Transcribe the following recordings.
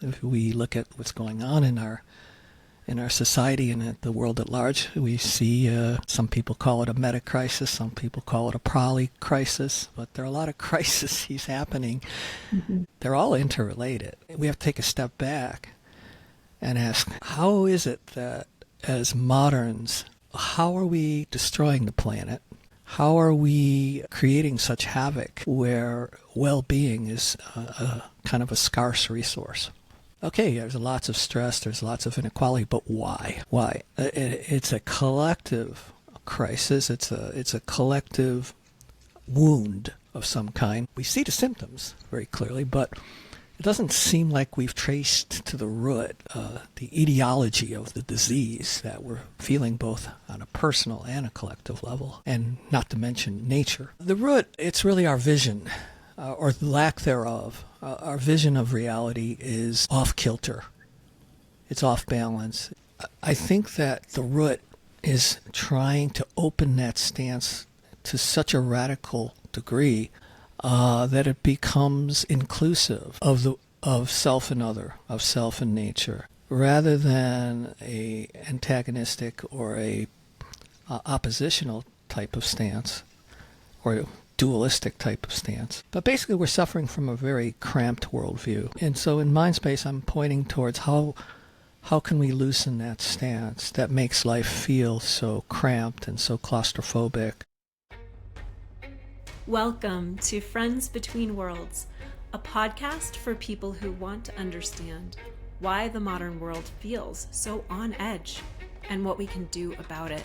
If we look at what's going on in our society and at the world at large, we see some people call it a meta crisis, some people call it a poly crisis, but there are a lot of crises happening. Mm-hmm. They're all interrelated. We have to take a step back and ask, how is it that as moderns, how are we destroying the planet? How are we creating such havoc where well-being is a kind of a scarce resource? Okay, there's lots of stress, there's lots of inequality, but why? Why? It's a collective crisis. It's a collective wound of some kind. We see the symptoms very clearly, but it doesn't seem like we've traced to the root the etiology of the disease that we're feeling both on a personal and a collective level, and not to mention nature. The root, it's really our vision, or the lack thereof. Our vision of reality is off kilter. It's off balance. I think that the root is trying to open that stance to such a radical degree that it becomes inclusive of self and other, of self and nature, rather than a antagonistic or a oppositional type of stance, or dualistic type of stance. But basically we're suffering from a very cramped worldview. And so in Mindspace I'm pointing towards how can we loosen that stance that makes life feel so cramped and so claustrophobic. Welcome to Friends Between Worlds, a podcast for people who want to understand why the modern world feels so on edge and what we can do about it.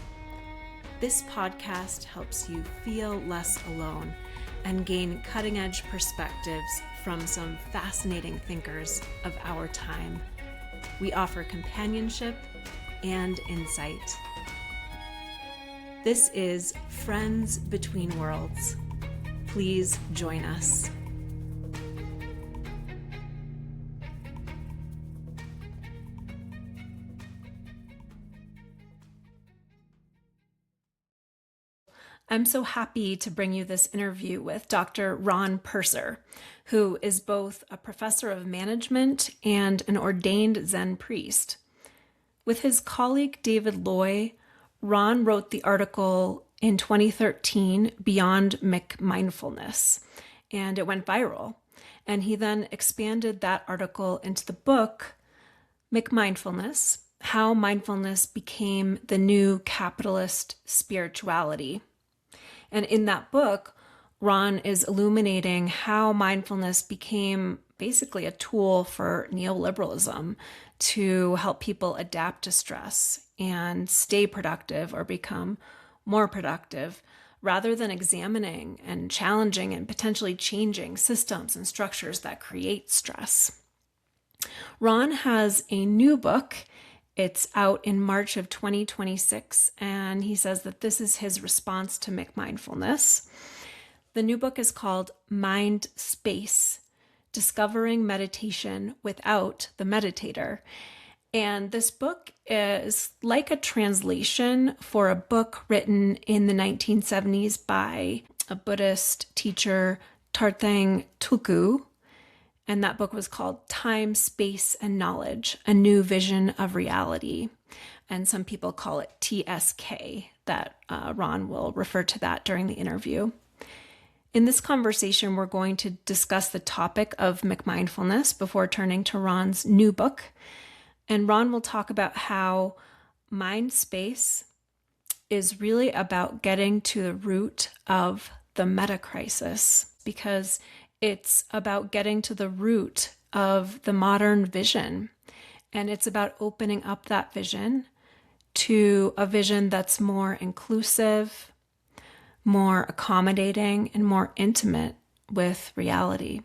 This podcast helps you feel less alone and gain cutting-edge perspectives from some fascinating thinkers of our time. We offer companionship and insight. This is Friends Between Worlds. Please join us. I'm so happy to bring you this interview with Dr. Ron Purser, who is both a professor of management and an ordained Zen priest. With his colleague David Loy, Ron wrote the article in 2013, Beyond McMindfulness, and it went viral. And he then expanded that article into the book, McMindfulness, How Mindfulness Became the New Capitalist Spirituality. And in that book, Ron is illuminating how mindfulness became basically a tool for neoliberalism to help people adapt to stress and stay productive or become more productive, rather than examining and challenging and potentially changing systems and structures that create stress. Ron has a new book. It's out in March of 2026, and he says that this is his response to McMindfulness. The new book is called Mind Space: Discovering Meditation Without the Meditator. And this book is like a translation for a book written in the 1970s by a Buddhist teacher, Tarthang Tulku. And that book was called Time, Space, and Knowledge, A New Vision of Reality. And some people call it TSK, that Ron will refer to that during the interview. In this conversation, we're going to discuss the topic of McMindfulness before turning to Ron's new book. And Ron will talk about how mind space is really about getting to the root of the meta crisis, because it's about getting to the root of the modern vision. And it's about opening up that vision to a vision that's more inclusive, more accommodating, and more intimate with reality.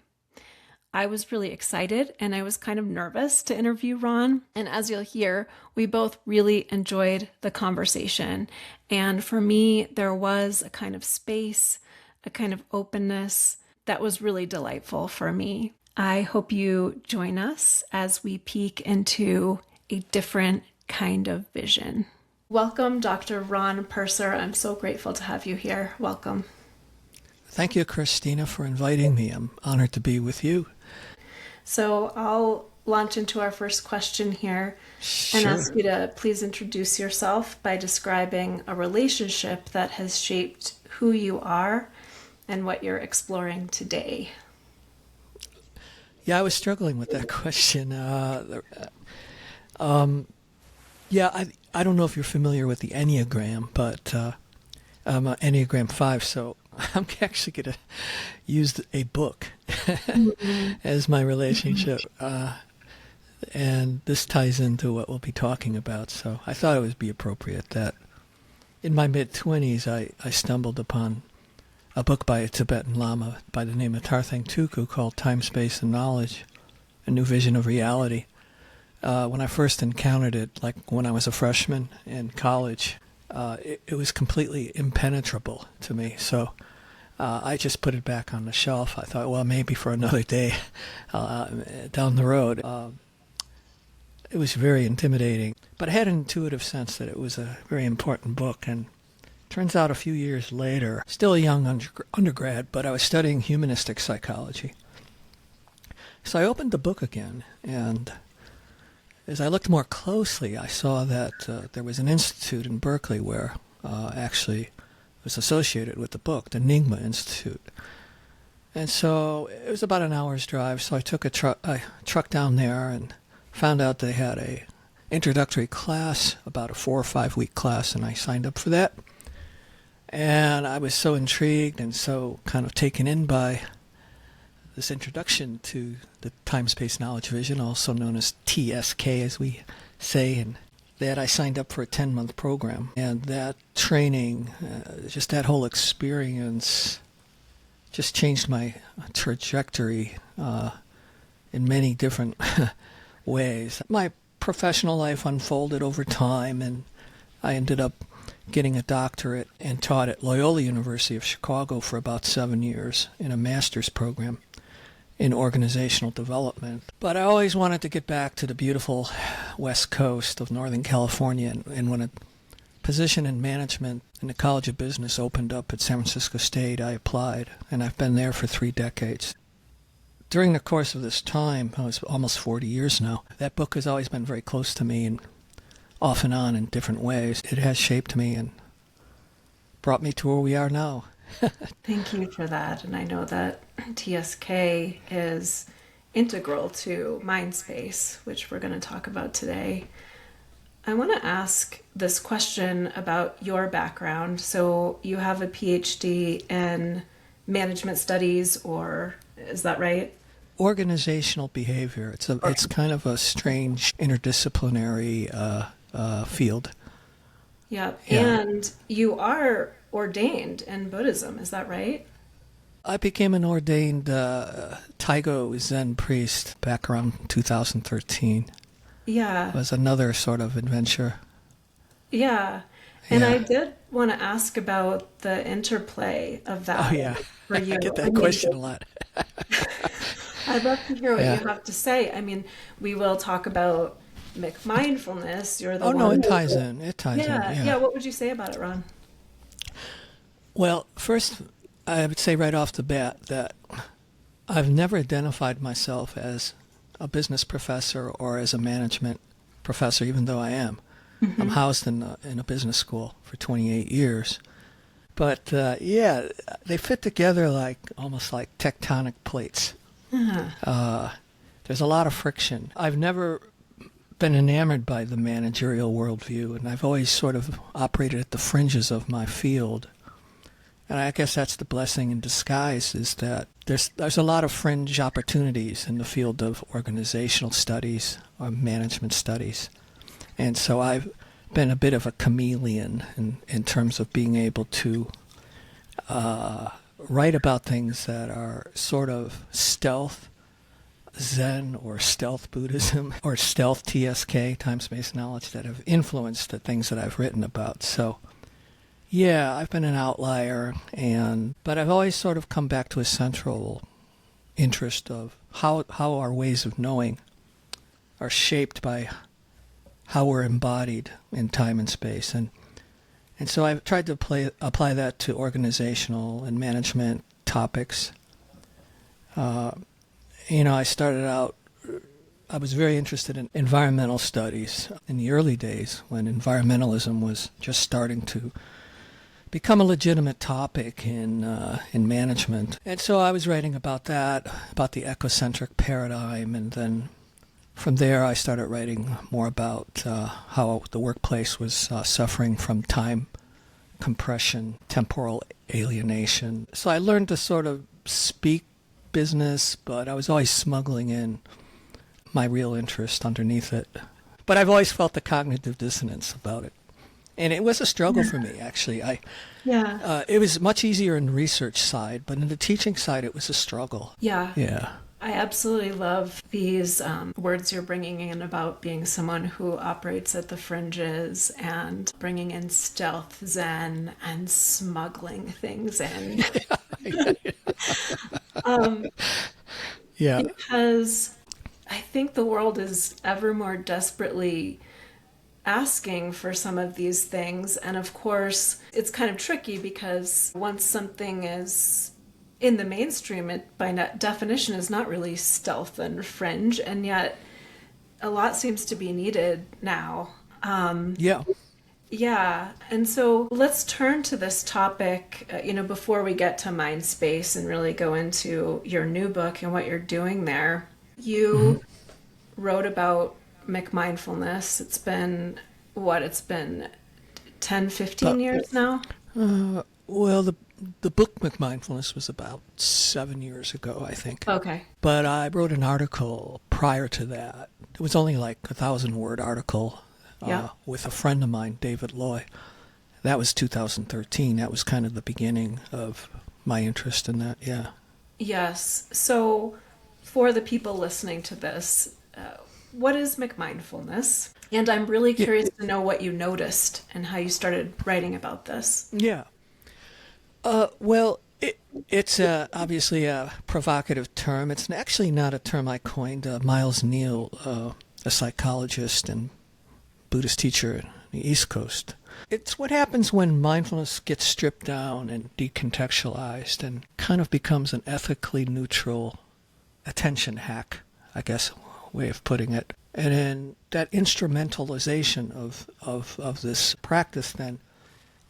I was really excited and I was kind of nervous to interview Ron. And as you'll hear, we both really enjoyed the conversation. And for me, there was a kind of space, a kind of openness that was really delightful for me. I hope you join us as we peek into a different kind of vision. Welcome, Dr. Ron Purser. I'm so grateful to have you here. Welcome. Thank you, Christina, for inviting me. I'm honored to be with you. So I'll launch into our first question here and Sure. ask you to please introduce yourself by describing a relationship that has shaped who you are and what you're exploring today. Yeah, I was struggling with that question. I don't know if you're familiar with the Enneagram, but I'm an Enneagram 5, so I'm actually going to use a book as my relationship. And this ties into what we'll be talking about. So I thought it would be appropriate that in my mid-20s, I stumbled upon a book by a Tibetan Lama by the name of Tarthang Tuku called Time, Space, and Knowledge, A New Vision of Reality. When I first encountered it, like when I was a freshman in college, it was completely impenetrable to me. So I just put it back on the shelf. I thought, well, maybe for another day down the road. It was very intimidating, but I had an intuitive sense that it was a very important book. And turns out a few years later, still a young undergrad, but I was studying humanistic psychology. So I opened the book again, and as I looked more closely, I saw that there was an institute in Berkeley where actually it was associated with the book, the Nyingma Institute. And so it was about an hour's drive, so I took a truck down there and found out they had a introductory class, about a 4 or 5 week class, and I signed up for that. And I was so intrigued and so kind of taken in by this introduction to the time-space knowledge vision, also known as TSK, as we say, and that I signed up for a 10-month program. And that training, just that whole experience, just changed my trajectory in many different ways. My professional life unfolded over time, and I ended up getting a doctorate and taught at Loyola University of Chicago for about 7 years in a master's program in organizational development. But I always wanted to get back to the beautiful west coast of Northern California, and when a position in management in the College of Business opened up at San Francisco State, I applied, and I've been there for 3 decades. During the course of this time, it was almost 40 years now, that book has always been very close to me, and off and on in different ways. It has shaped me and brought me to where we are now. Thank you for that. And I know that TSK is integral to Mindspace, which we're going to talk about today. I want to ask this question about your background. So you have a PhD in management studies, or is that right? Organizational behavior. It's kind of a strange interdisciplinary field. Yep. Yeah. And you are ordained in Buddhism, is that right? I became an ordained Taigo Zen priest back around 2013. Yeah. It was another sort of adventure. Yeah. And Yeah. I did want to ask about the interplay of that Oh, yeah. for you. I get I that mean, question a lot. I'd love to hear what Yeah. you have to say. I mean, we will talk about McMindfulness. You're the Oh, one. no, it ties in. It ties in, Yeah. yeah. Yeah. What would you say about it, Ron? Well, first, I would say right off the bat that I've never identified myself as a business professor or as a management professor, even though I am. Mm-hmm. I'm housed in a business school for 28 years. But, yeah, they fit together like almost like tectonic plates. Uh-huh. There's a lot of friction. I've never been enamored by the managerial worldview, and I've always sort of operated at the fringes of my field. And I guess that's the blessing in disguise, is that there's a lot of fringe opportunities in the field of organizational studies or management studies. And so I've been a bit of a chameleon in terms of being able to write about things that are sort of stealth Zen or stealth Buddhism or stealth TSK, time-space knowledge, that have influenced the things that I've written about. So yeah, I've been an outlier, but I've always sort of come back to a central interest of how our ways of knowing are shaped by how we're embodied in time and space. And so I've tried to apply that to organizational and management topics. I started out I was very interested in environmental studies in the early days when environmentalism was just starting to become a legitimate topic in management. And so I was writing about that, about the ecocentric paradigm, and then from there I started writing more about how the workplace was suffering from time compression, temporal alienation. So I learned to sort of speak business, but I was always smuggling in my real interest underneath it. But I've always felt the cognitive dissonance about it. And it was a struggle for me, actually. It was much easier in the research side, but in the teaching side, it was a struggle. Yeah. I absolutely love these words you're bringing in about being someone who operates at the fringes and bringing in stealth Zen and smuggling things in. Because I think the world is ever more desperately asking for some of these things. And of course, it's kind of tricky because once something is in the mainstream, it by definition is not really stealth and fringe, and yet a lot seems to be needed now. Yeah, and so let's turn to this topic, before we get to mind space and really go into your new book and what you're doing there. You wrote about McMindfulness. It's been 10, 15 years now? Well, the book McMindfulness was about 7 years ago, I think. Okay. But I wrote an article prior to that. It was only like 1,000-word article with a friend of mine, David Loy. That was 2013. That was kind of the beginning of my interest in that, yeah. Yes. So for the people listening to this, what is McMindfulness? And I'm really curious to know what you noticed and how you started writing about this. Yeah. Well, it's obviously a provocative term. It's actually not a term I coined. Miles Neal, a psychologist and Buddhist teacher in the East Coast. It's what happens when mindfulness gets stripped down and decontextualized and kind of becomes an ethically neutral attention hack, I guess, way of putting it. And then that instrumentalization of this practice then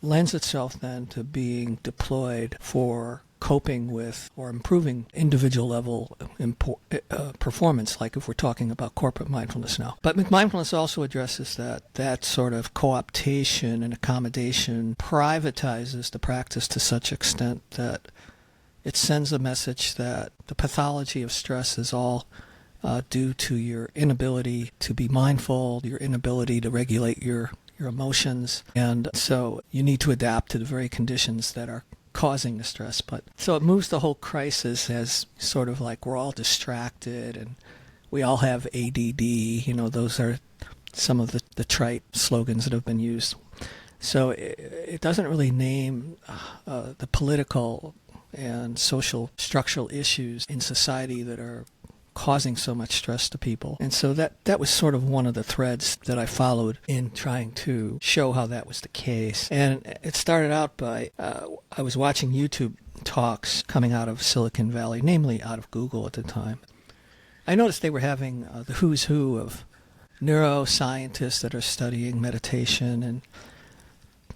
lends itself then to being deployed for coping with or improving individual level performance, like if we're talking about corporate mindfulness now. But McMindfulness also addresses that sort of co-optation and accommodation privatizes the practice to such extent that it sends a message that the pathology of stress is all due to your inability to be mindful, your inability to regulate your emotions, and so you need to adapt to the very conditions that are causing the stress. But so it moves the whole crisis as sort of like we're all distracted and we all have ADD. Those are some of the trite slogans that have been used. So it doesn't really name the political and social structural issues in society that are causing so much stress to people. And so that was sort of one of the threads that I followed in trying to show how that was the case. And it started out by, I was watching YouTube talks coming out of Silicon Valley, namely out of Google at the time. I noticed they were having the who's who of neuroscientists that are studying meditation, and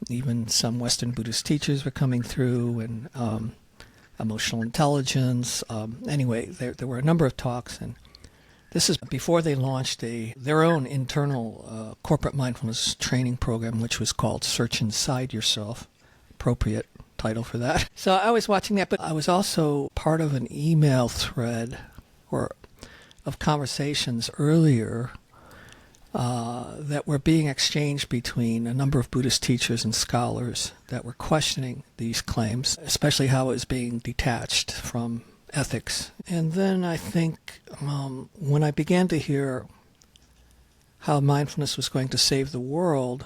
even some Western Buddhist teachers were coming through, and emotional intelligence. Anyway, there were a number of talks, and this is before they launched their own internal corporate mindfulness training program, which was called Search Inside Yourself. Appropriate title for that. So I was watching that, but I was also part of an email thread of conversations earlier that were being exchanged between a number of Buddhist teachers and scholars that were questioning these claims, especially how it was being detached from ethics. And then I think when I began to hear how mindfulness was going to save the world,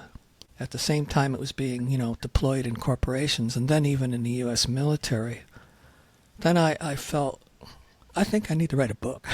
at the same time it was being, deployed in corporations and then even in the U.S. military, then I felt, I think I need to write a book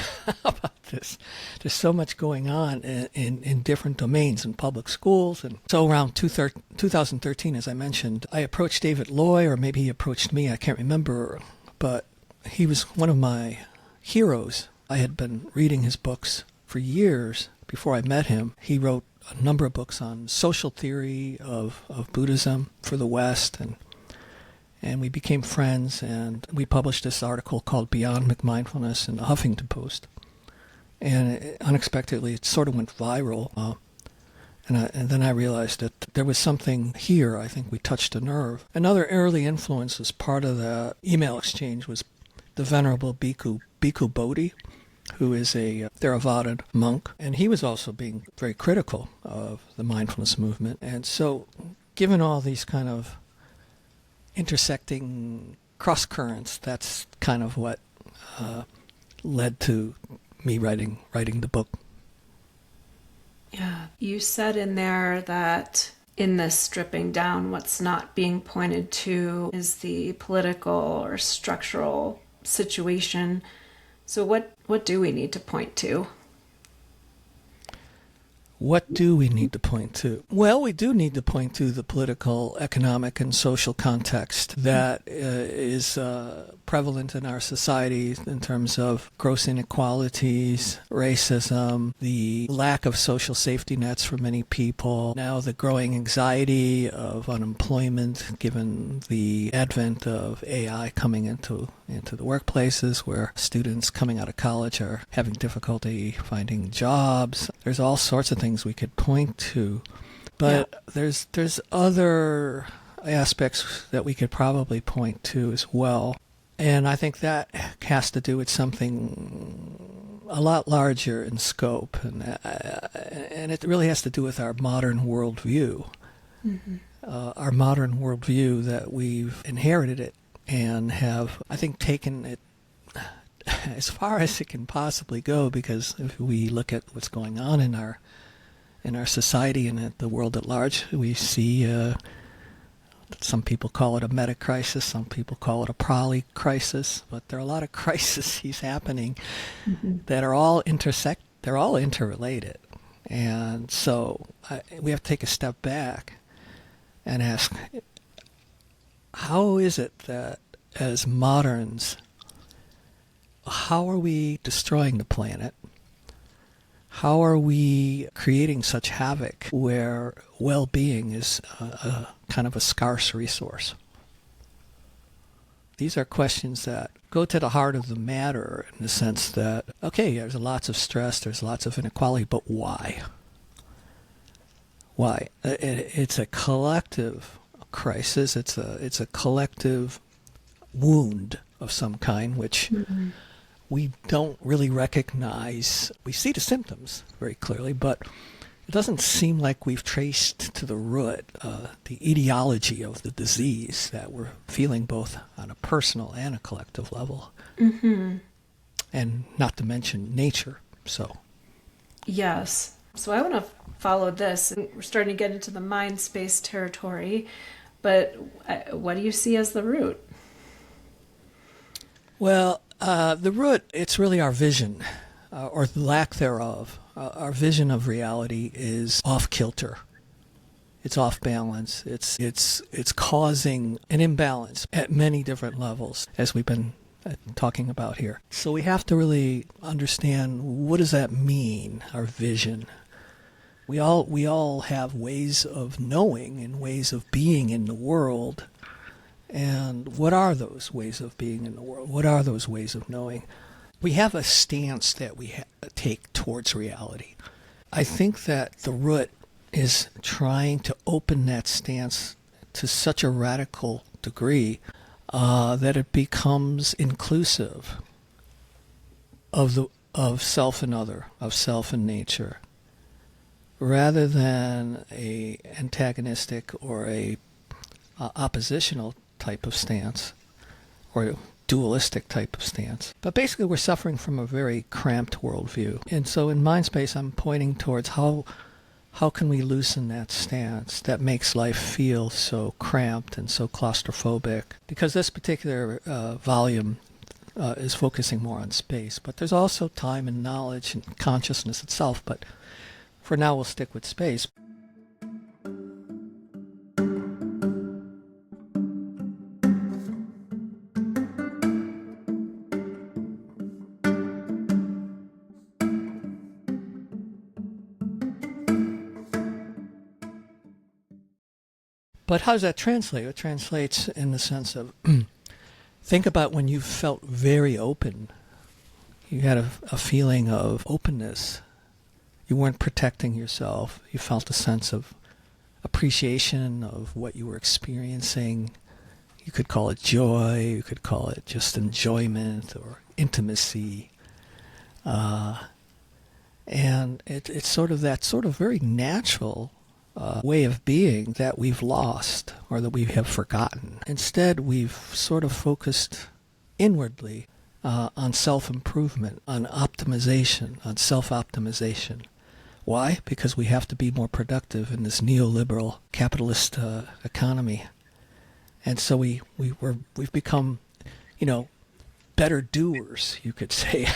about this. There's so much going on in different domains in public schools. And so around 2013, as I mentioned, I approached David Loy, or maybe he approached me, I can't remember, but he was one of my heroes. I had been reading his books for for years before I met him, he wrote a number of books on social theory of Buddhism for the West, and we became friends, and we published this article called Beyond McMindfulness in the Huffington Post. And unexpectedly, it sort of went viral. And then I realized that there was something here. I think we touched a nerve. Another early influence as part of the email exchange was the Venerable Bhikkhu Bodhi, who is a Theravada monk. And he was also being very critical of the mindfulness movement. And so, given all these kind of intersecting cross currents, that's kind of what led to me writing the book. Yeah. You said in there that in this stripping down, what's not being pointed to is the political or structural situation. So what do we need to point to? What do we need to point to? Well, we do need to point to the political, economic, and social context that is prevalent in our society in terms of gross inequalities, racism, the lack of social safety nets for many people, now the growing anxiety of unemployment given the advent of AI coming into the workplaces where students coming out of college are having difficulty finding jobs. There's all sorts of things we could point to, but there's other aspects that we could probably point to as well. And I think that has to do with something a lot larger in scope, and it really has to do with our modern worldview. Mm-hmm. Our modern worldview that we've inherited it and have, I think, taken it as far as it can possibly go, because if we look at what's going on in our society and at the world at large, we see some people call it a meta crisis, some people call it a poly crisis, but there are a lot of crises happening that are all they're all interrelated. And so we have to take a step back and ask, how is it that as moderns, how are we destroying the planet? How are we creating such havoc where well-being is a kind of a scarce resource? These are questions that go to the heart of the matter in the sense that, okay, there's lots of stress, there's lots of inequality, but why? Why? It's a collective crisis. It's a collective wound of some kind, which we don't really recognize. We see the symptoms very clearly, but it doesn't seem like we've traced to the root the etiology of the disease that we're feeling both on a personal and a collective level. Mm-hmm. And not to mention nature. So, yes. So I want to follow this. We're starting to get into the mind space territory, but what do you see as the root? Well, the root, it's really our vision, or the lack thereof. Our vision of reality is off kilter. It's off balance. It's causing an imbalance at many different levels, as we've been talking about here. So we have to really understand, what does that mean, our vision? We all have ways of knowing and ways of being in the world. And what are those ways of being in the world? What are those ways of knowing? We have a stance that we take towards reality. I think that the root is trying to open that stance to such a radical degree that it becomes inclusive of self and other, of self and nature, rather than a antagonistic or a oppositional type of stance, or dualistic type of stance. But basically we're suffering from a very cramped worldview. And so in Mindspace I'm pointing towards how can we loosen that stance that makes life feel so cramped and so claustrophobic. Because this particular volume is focusing more on space, but there's also time and knowledge and consciousness itself. But for now we'll stick with space. But how does that translate? It translates in the sense of think about when you felt very open. You had a feeling of openness. You weren't protecting yourself. You felt a sense of appreciation of what you were experiencing. You could call it joy. You could call it just enjoyment or intimacy. And it's sort of that sort of very natural way of being that we've lost or that we have forgotten. Instead, we've sort of focused inwardly on self-improvement, on optimization, on self-optimization. Why? Because we have to be more productive in this neoliberal capitalist economy. And so we've become, better doers, you could say,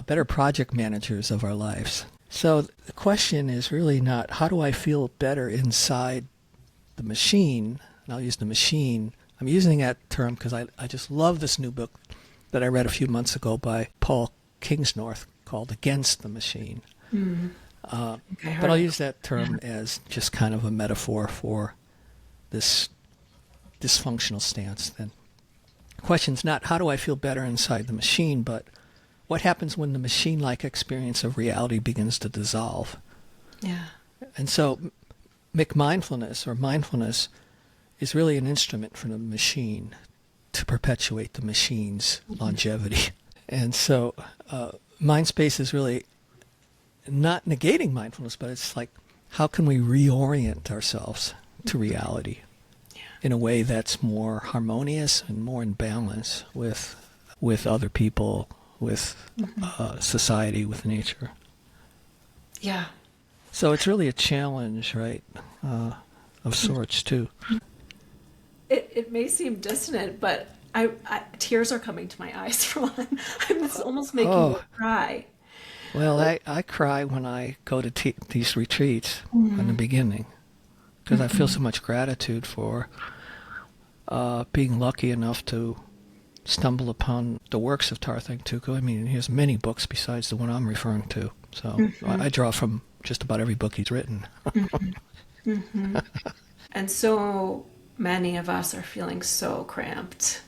better project managers of our lives. So the question is really not how do I feel better inside the machine, and I'll use the machine. I'm using that term because I just love this new book that I read a few months ago by Paul Kingsnorth called Against the Machine. Mm. But I'll use that term as just kind of a metaphor for this dysfunctional stance. Then the question's not how do I feel better inside the machine, but what happens when the machine-like experience of reality begins to dissolve? Yeah. And so McMindfulness or mindfulness is really an instrument for the machine to perpetuate the machine's longevity. And so Mindspace is really not negating mindfulness, but it's like how can we reorient ourselves to reality in a way that's more harmonious and more in balance with other people, with society, with nature. Yeah. So it's really a challenge, right, of sorts, too. It may seem dissonant, but I tears are coming to my eyes for one. It's almost making me cry. Well, I cry when I go to these retreats in the beginning because I feel so much gratitude for being lucky enough to stumble upon the works of Tarthang Tuku. I mean, he has many books besides the one I'm referring to. So I draw from just about every book he's written. And so many of us are feeling so cramped,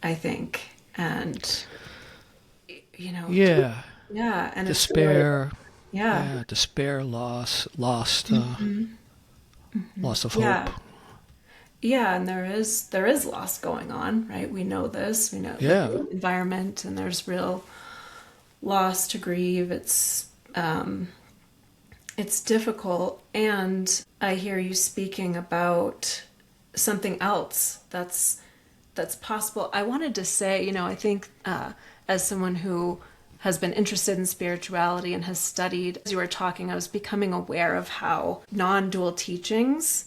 I think. And, Yeah. Yeah. And despair. It's really, despair, lost loss of hope. Yeah, and there is loss going on, right? We know this. We know the environment, and there's real loss to grieve. It's difficult, and I hear you speaking about something else that's possible. I wanted to say, I think as someone who has been interested in spirituality and has studied, as you were talking, I was becoming aware of how non-dual teachings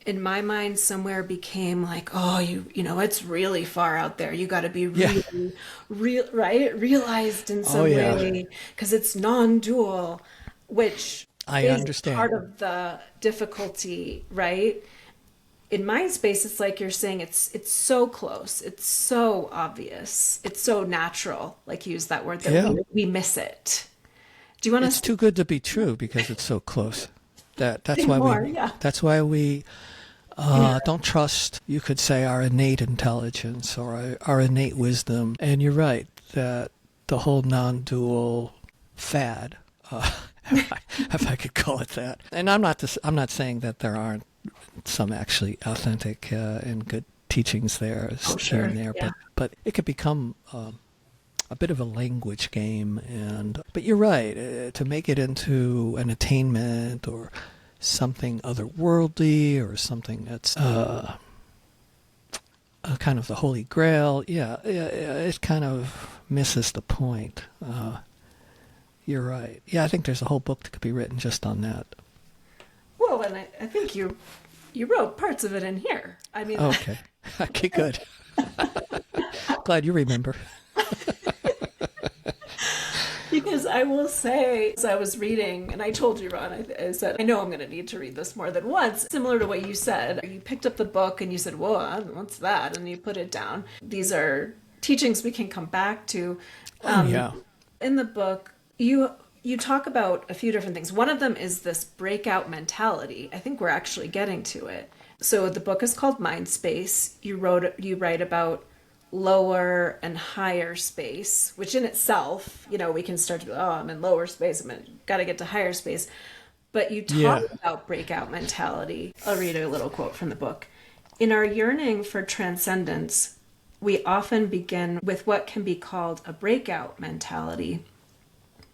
in my mind somewhere became like, oh, it's really far out there. You got to be really, realized in some way because it's non-dual, which I understand. Part of the difficulty, right? In Mindspace, it's like you're saying, it's so close, it's so obvious, it's so natural. Like you use that word that we miss it. Do you want to? It's too good to be true because it's so close. That's why we don't trust, you could say, our innate intelligence or our innate wisdom. And you're right that the whole non-dual fad, if I could call it that. And I'm not saying that there aren't some actually authentic and good teachings there, here and there, but it could become a bit of a language game. But you're right, to make it into an attainment or something otherworldly or something that's kind of the Holy Grail, it kind of misses the point. You're right. Yeah, I think there's a whole book that could be written just on that. Well, and I think you wrote parts of it in here. I mean, okay, good. Glad you remember. Because I will say, as I was reading, and I told you, Ron, I said, I know I'm going to need to read this more than once. Similar to what you said, you picked up the book and you said, whoa, what's that? And you put it down. These are teachings we can come back to. In the book, you you talk about a few different things. One of them is this breakout mentality. I think we're actually getting to it. So the book is called Mind Space. You write about lower and higher space, which in itself, we can start to go, oh, I'm in lower space, got to get to higher space. But you talk about breakout mentality. I'll read a little quote from the book. In our yearning for transcendence, we often begin with what can be called a breakout mentality.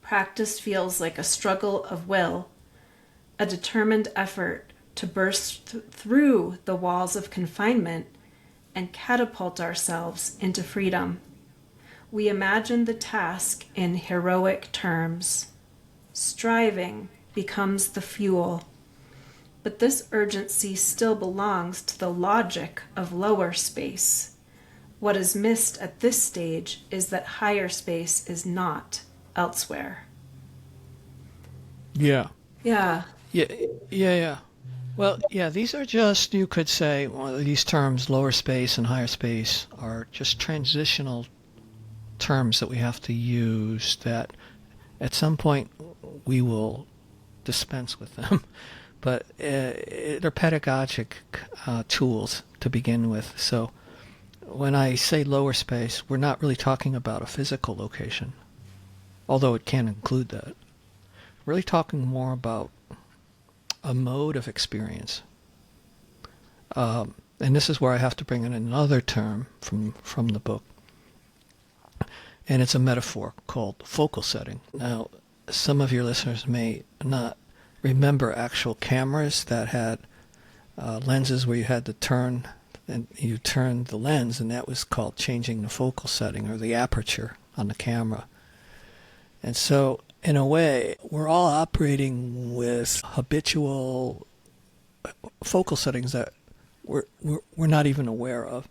Practice feels like a struggle of will, a determined effort to burst through the walls of confinement and catapult ourselves into freedom. We imagine the task in heroic terms. Striving becomes the fuel. But this urgency still belongs to the logic of lower space. What is missed at this stage is that higher space is not elsewhere. Yeah. Yeah. Yeah. Well, yeah, these are just, you could say, these terms, lower space and higher space, are just transitional terms that we have to use that at some point we will dispense with them. But they're pedagogic tools to begin with. So when I say lower space, we're not really talking about a physical location, although it can include that. We're really talking more about a mode of experience. And this is where I have to bring in another term from the book. And it's a metaphor called focal setting. Now, some of your listeners may not remember actual cameras that had lenses where you had to turn, and you turned the lens, and that was called changing the focal setting or the aperture on the camera. And so, in a way, we're all operating with habitual focal settings that we're not even aware of.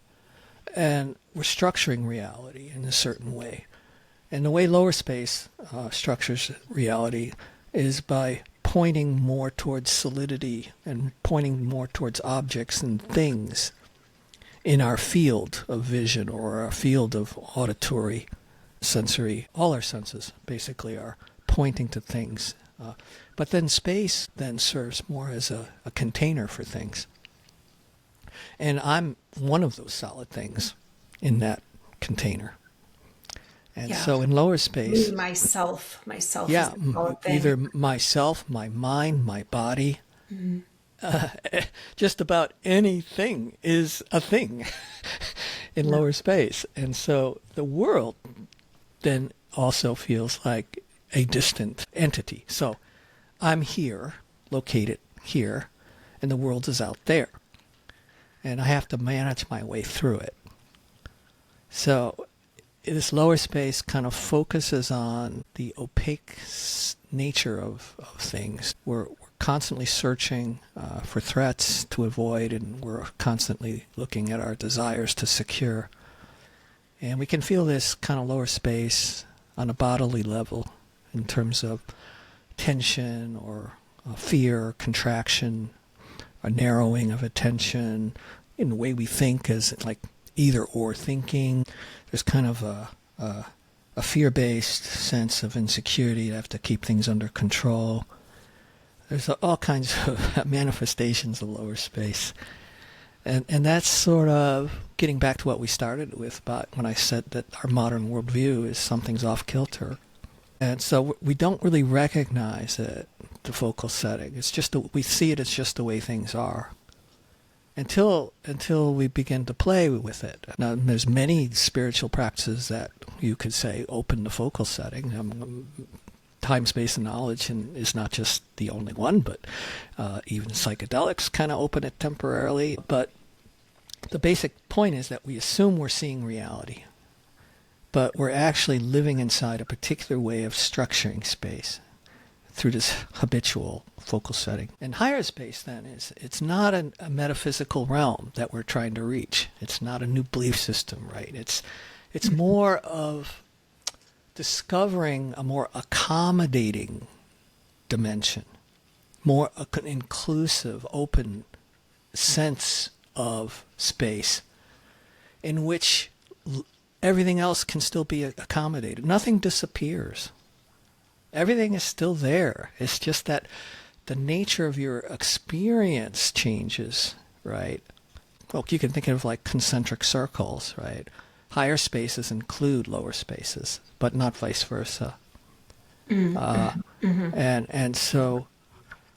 And we're structuring reality in a certain way. And the way lower space structures reality is by pointing more towards solidity and pointing more towards objects and things in our field of vision or our field of auditory, sensory. All our senses basically are pointing to things. But then space then serves more as a container for things. And I'm one of those solid things in that container. And so in lower space... Myself yeah, is a solid thing. Either myself, my mind, my body, just about anything is a thing in lower space. And so the world then also feels like a distant entity. So I'm here, located here, and the world is out there. And I have to manage my way through it. So this lower space kind of focuses on the opaque nature of things. We're constantly searching for threats to avoid, and we're constantly looking at our desires to secure. And we can feel this kind of lower space on a bodily level in terms of tension or fear, contraction, a narrowing of attention in the way we think as like either or thinking. There's kind of a fear-based sense of insecurity. You have to keep things under control. There's all kinds of manifestations of lower space. And that's sort of getting back to what we started with about when I said that our modern worldview is something's off kilter. And so we don't really recognize it, the focal setting. It's just we see it as just the way things are. Until we begin to play with it. Now, there's many spiritual practices that you could say open the focal setting. Time, space, and knowledge is not just the only one, but even psychedelics kind of open it temporarily. But the basic point is that we assume we're seeing reality, but we're actually living inside a particular way of structuring space through this habitual focal setting. And higher space then it's not a metaphysical realm that we're trying to reach. It's not a new belief system, right? It's more of discovering a more accommodating dimension, more inclusive, open sense of space in which everything else can still be accommodated. Nothing disappears. Everything is still there. It's just that the nature of your experience changes, right? Well, you can think of like concentric circles, right? Higher spaces include lower spaces, but not vice versa. And so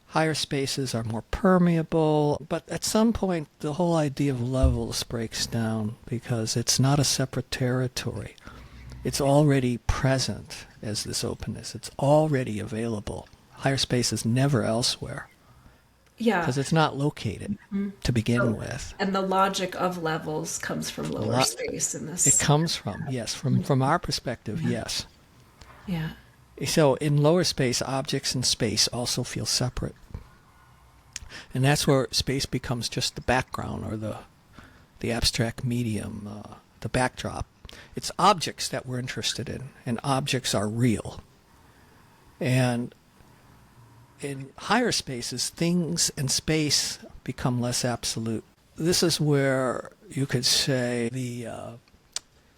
higher spaces are more permeable, but at some point the whole idea of levels breaks down because it's not a separate territory. It's already present as this openness. It's already available. Higher space is never elsewhere. Yeah. Because it's not located to begin with. And the logic of levels comes from lower space in this. It comes from, yes. From our perspective, yes. Yeah. So in lower space, objects and space also feel separate. And that's where space becomes just the background or the abstract medium, the backdrop. It's objects that we're interested in, and objects are real. And in higher spaces, things and space become less absolute. This is where you could say the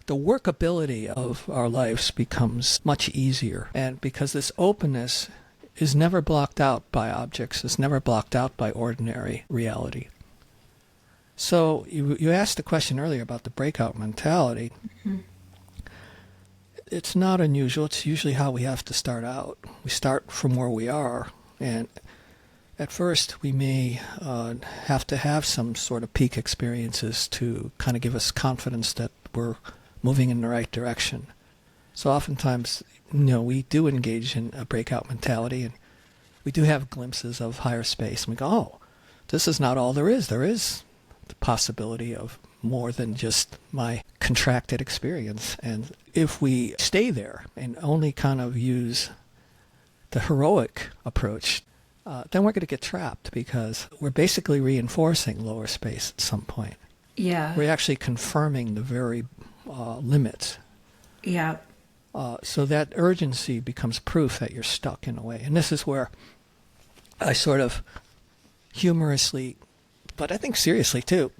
workability of our lives becomes much easier. And because this openness is never blocked out by objects, is never blocked out by ordinary reality. So you asked the question earlier about the breakout mentality. Mm-hmm. It's not unusual. It's usually how we have to start out. We start from where we are. And at first, we may have to have some sort of peak experiences to kind of give us confidence that we're moving in the right direction. So oftentimes, we do engage in a breakout mentality, and we do have glimpses of higher space. And we go, oh, this is not all there is. There is the possibility of more than just my contracted experience. And if we stay there and only kind of use the heroic approach, then we're going to get trapped because we're basically reinforcing lower space at some point. Yeah. We're actually confirming the very limits. Yeah. So that urgency becomes proof that you're stuck in a way. And this is where I sort of humorously, but I think seriously too,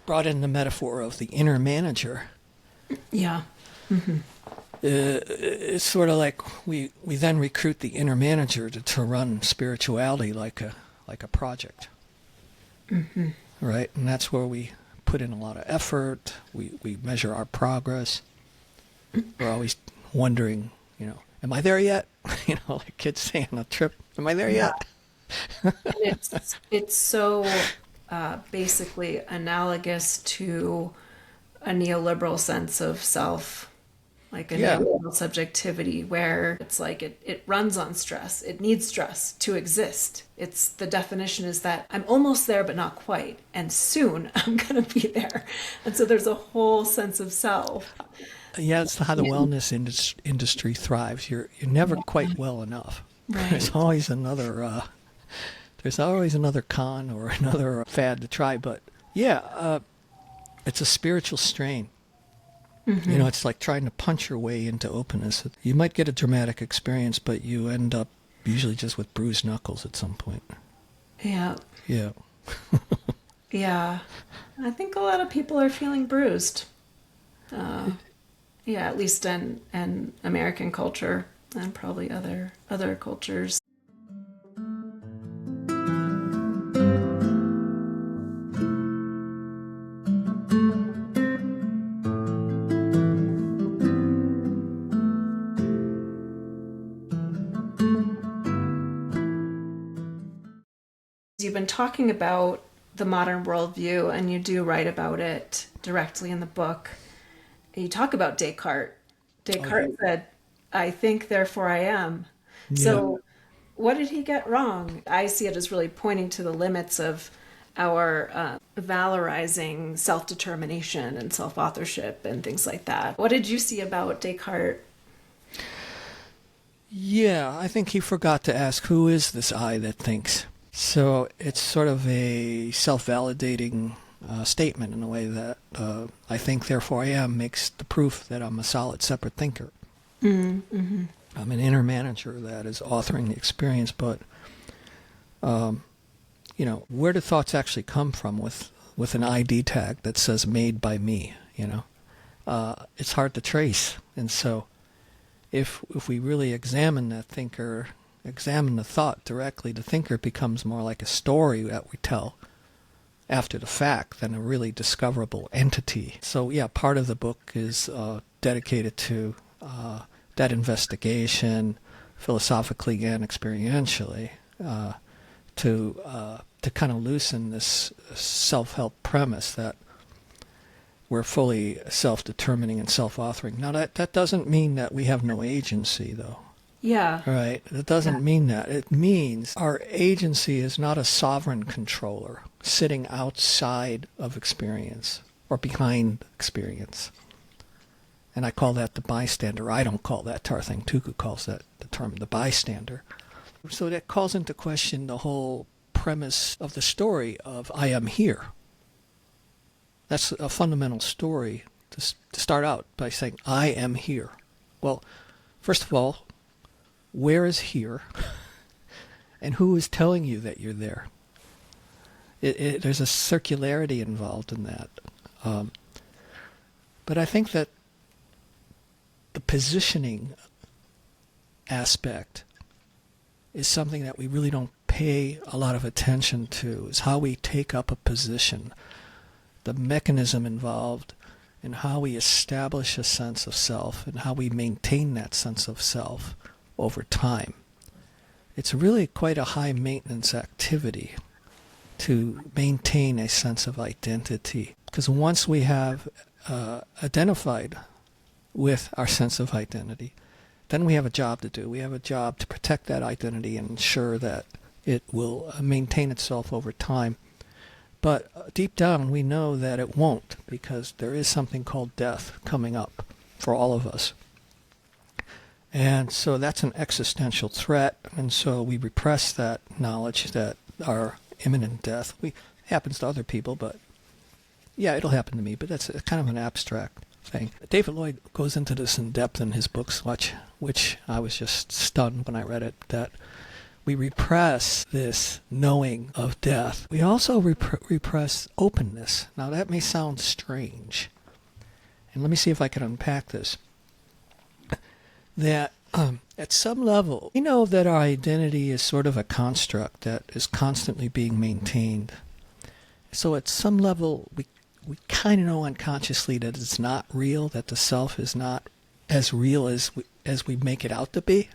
brought in the metaphor of the inner manager. Yeah. Mm-hmm. It's sort of like we then recruit the inner manager to run spirituality like a project. Mm-hmm. Right? And that's where we put in a lot of effort. We measure our progress. We're always wondering, am I there yet? Like kids saying on a trip, am I there yet? And it's so basically analogous to a neoliberal sense of self, like a neoliberal subjectivity, where it's like it runs on stress. It needs stress to exist. The definition is that I'm almost there, but not quite. And soon I'm going to be there. And so there's a whole sense of self. Yeah, it's how the wellness industry thrives. You're never quite well enough. Right. There's always another con or another fad to try. But it's a spiritual strain. Mm-hmm. It's like trying to punch your way into openness. You might get a dramatic experience, but you end up usually just with bruised knuckles at some point. Yeah. Yeah. Yeah. I think a lot of people are feeling bruised. At least in American culture and probably other cultures. You've been talking about the modern worldview, and you do write about it directly in the book. You talk about Descartes. Descartes said, I think, therefore I am. Yeah. So what did he get wrong? I see it as really pointing to the limits of our valorizing self-determination and self-authorship and things like that. What did you see about Descartes? Yeah, I think he forgot to ask, who is this I that thinks? So it's sort of a self-validating statement in a way that I think, therefore I am, makes the proof that I'm a solid, separate thinker. Mm-hmm. I'm an inner manager that is authoring the experience, but, where do thoughts actually come from with an ID tag that says made by me, It's hard to trace. And so if we really examine the thought directly, the thinker becomes more like a story that we tell after the fact than a really discoverable entity. So yeah, part of the book is dedicated to that investigation, philosophically and experientially, to kind of loosen this self-help premise that we're fully self-determining and self-authoring. Now that doesn't mean that we have no agency, though. Yeah. Right. It doesn't mean that. It means our agency is not a sovereign controller sitting outside of experience or behind experience. And I call that the bystander. I don't call that Tarthang Tuku calls that the term the bystander. So that calls into question the whole premise of the story of I am here. That's a fundamental story to start out by saying I am here. Well, first of all, where is here? And who is telling you that you're there? There's a circularity involved in that. But I think that the positioning aspect is something that we really don't pay a lot of attention to, is how we take up a position, the mechanism involved in how we establish a sense of self and how we maintain that sense of self over time. It's really quite a high maintenance activity to maintain a sense of identity, because once we have identified with our sense of identity, then we have a job to do. We have a job to protect that identity and ensure that it will maintain itself over time. But deep down we know that it won't, because there is something called death coming up for all of us. And so that's an existential threat, and so we repress that knowledge that our imminent death happens to other people, but yeah, it'll happen to me, but that's kind of an abstract thing. David Lloyd goes into this in depth in his books, which I was just stunned when I read it, that we repress this knowing of death. We also repress openness. Now that may sound strange, and let me see if I can unpack this. That at some level, we know that our identity is sort of a construct that is constantly being maintained. So at some level, we kind of know unconsciously that it's not real, that the self is not as real as we make it out to be.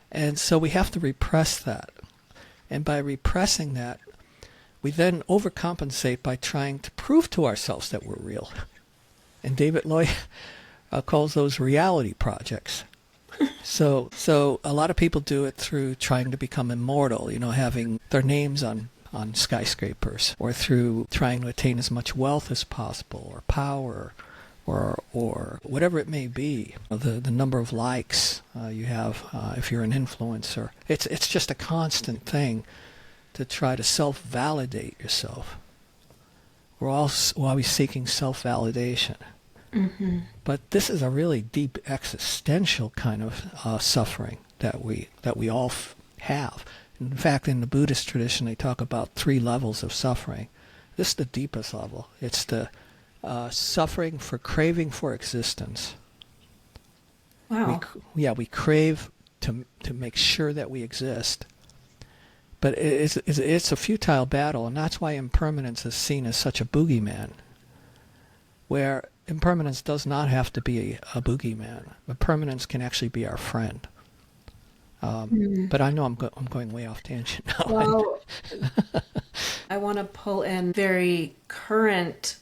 And so we have to repress that. And by repressing that, we then overcompensate by trying to prove to ourselves that we're real. And David Lloyd calls those reality projects. So a lot of people do it through trying to become immortal, having their names on skyscrapers, or through trying to attain as much wealth as possible, or power, or whatever it may be. The number of likes you have if you're an influencer. It's just a constant thing to try to self-validate yourself. We're always seeking self-validation. Mm-hmm. But this is a really deep existential kind of suffering that we all have. In fact, in the Buddhist tradition, they talk about 3 levels of suffering. This is the deepest level. It's the suffering for craving for existence. Wow. We crave to make sure that we exist. But it's a futile battle, and that's why impermanence is seen as such a boogeyman, where impermanence does not have to be a boogeyman. Impermanence can actually be our friend. But I know I'm going way off tangent now. Well, I want to pull in very current,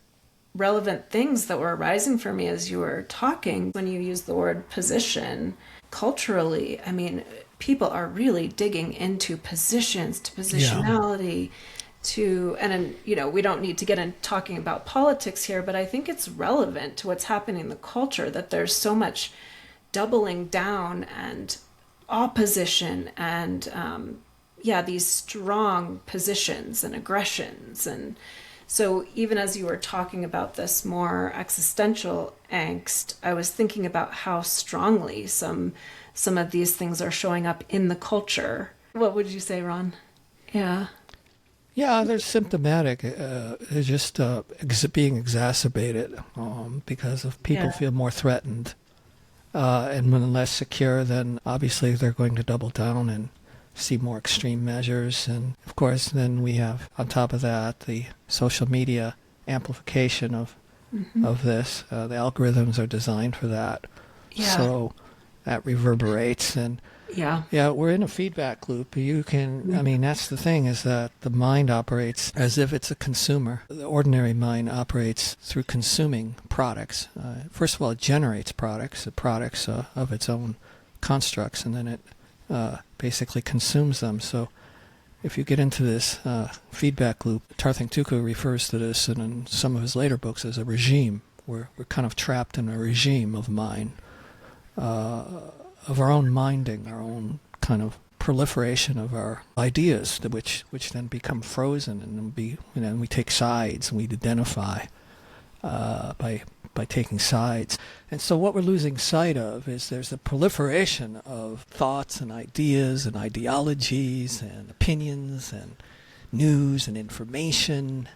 relevant things that were arising for me as you were talking. When you use the word position, culturally, I mean, people are really digging into positions, to positionality, and we don't need to get into talking about politics here, but I think it's relevant to what's happening in the culture, that there's so much doubling down and opposition and these strong positions and aggressions. And so even as you were talking about this more existential angst, I was thinking about how strongly some of these things are showing up in the culture. What would you say, Ron? Yeah, they're symptomatic. They're just being exacerbated because of people feel more threatened And when less secure, then obviously they're going to double down and see more extreme measures. And of course, then we have on top of that the social media amplification of this. The algorithms are designed for that. Yeah. So that reverberates, and yeah, we're in a feedback loop. You can, I mean, that's the thing, is that the mind operates as if it's a consumer. The ordinary mind operates through consuming products. First of all, it generates products, the products of its own constructs, and then it basically consumes them. So if you get into this feedback loop, Tarthang Tuku refers to this in some of his later books as a regime. We're kind of trapped in a regime of mind, of our own minding, our own kind of proliferation of our ideas, which then become frozen, and we take sides, and we identify by taking sides. And so what we're losing sight of is there's a proliferation of thoughts and ideas and ideologies and opinions and news and information.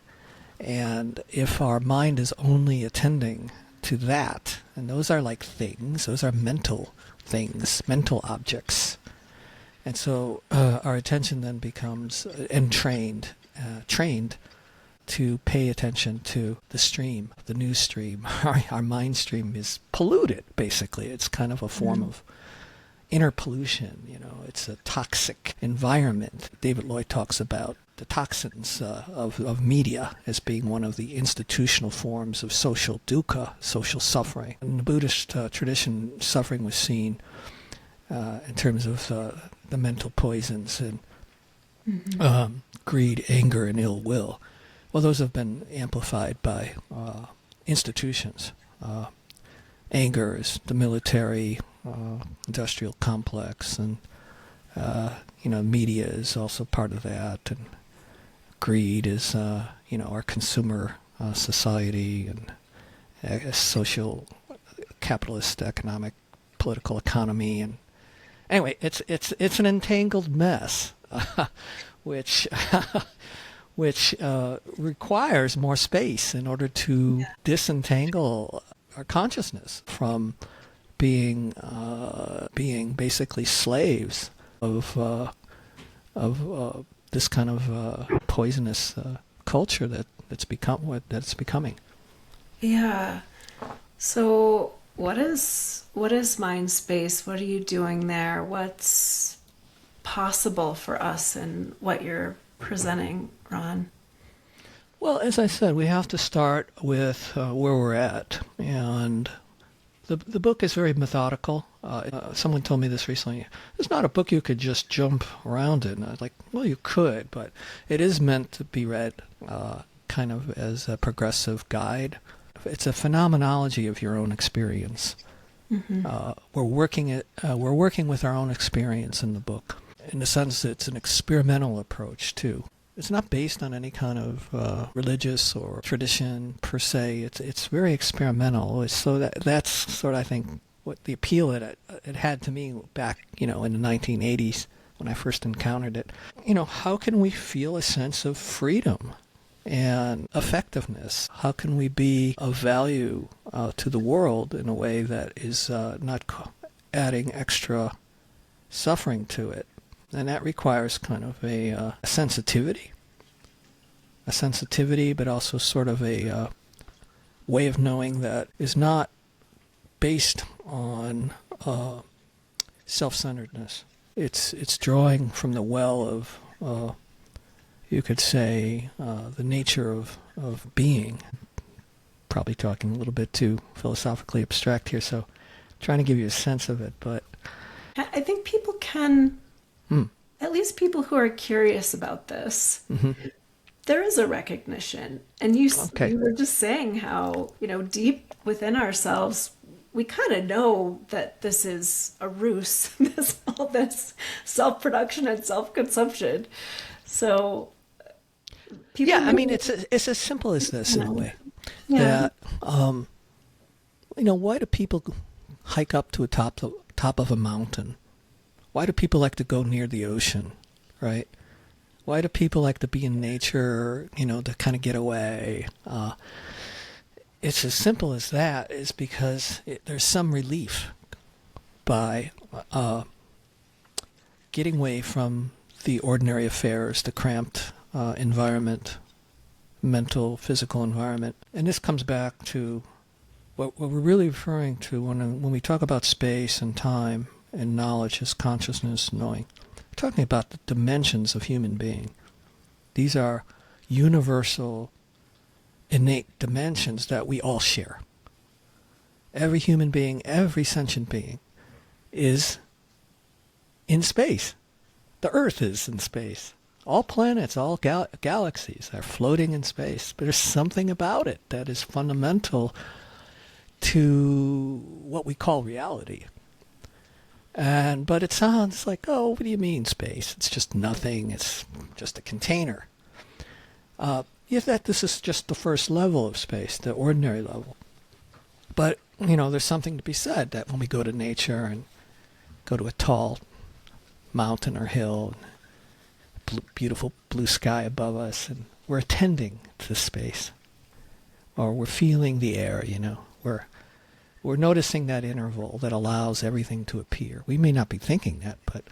And if our mind is only attending to that, and those are like things, those are mental things, mental objects. And so our attention then becomes trained to pay attention to the stream, the news stream. Our mind stream is polluted, basically. It's kind of a form of inner pollution. It's a toxic environment. David Lloyd talks about the toxins of media as being one of the institutional forms of social dukkha, social suffering. In the Buddhist tradition, suffering was seen in terms of the mental poisons and greed, anger, and ill will. Well, those have been amplified by institutions. Anger is the military, industrial complex, and media is also part of that, and greed is our consumer society and social capitalist economic political economy. And anyway, it's an entangled mess, which requires more space in order to disentangle our consciousness from being basically slaves of this kind of poisonous culture that's becoming. Yeah. So what is mind space? What are you doing there? What's possible for us and what you're presenting, Ron? Well, as I said, we have to start with where we're at, and the book is very methodical. Someone told me this recently. It's not a book you could just jump around in. I was like, well, you could, but it is meant to be read kind of as a progressive guide. It's a phenomenology of your own experience. We're working with our own experience in the book. In the sense that it's an experimental approach too. It's not based on any kind of religious or tradition per se. It's very experimental. So that's sort of, I think, what the appeal that it had to me back, in the 1980s when I first encountered it. How can we feel a sense of freedom and effectiveness? How can we be of value to the world in a way that is not adding extra suffering to it? And that requires kind of a sensitivity, but also sort of a way of knowing that is not based on self-centeredness. It's drawing from the well of, you could say, the nature of being. Probably talking a little bit too philosophically abstract here, so trying to give you a sense of it. But I think people can... At least people who are curious about this, there is a recognition. And you were just saying how, deep within ourselves, we kind of know that this is a ruse, all this self-production and self-consumption. So people... Yeah, I mean, it's as simple as this in a way. Yeah. That, why do people hike up to a top of a mountain? Why do people like to go near the ocean, right? Why do people like to be in nature, to kind of get away? It's as simple as that, is because there's some relief. by getting away from the ordinary affairs, the cramped environment, mental, physical environment. And this comes back to what we're really referring to when we talk about space and time and knowledge as consciousness, knowing. We're talking about the dimensions of human being. These are universal, innate dimensions that we all share. Every human being, every sentient being is in space. The Earth is in space. All planets, all galaxies are floating in space. But there's something about it that is fundamental to what we call reality. But it sounds like, oh, what do you mean space? It's just nothing. It's just a container. That this is just the first level of space, the ordinary level. But, there's something to be said that when we go to nature and go to a tall mountain or hill, beautiful blue sky above us, and we're attending to space. Or we're feeling the air, We're noticing that interval that allows everything to appear. We may not be thinking that, but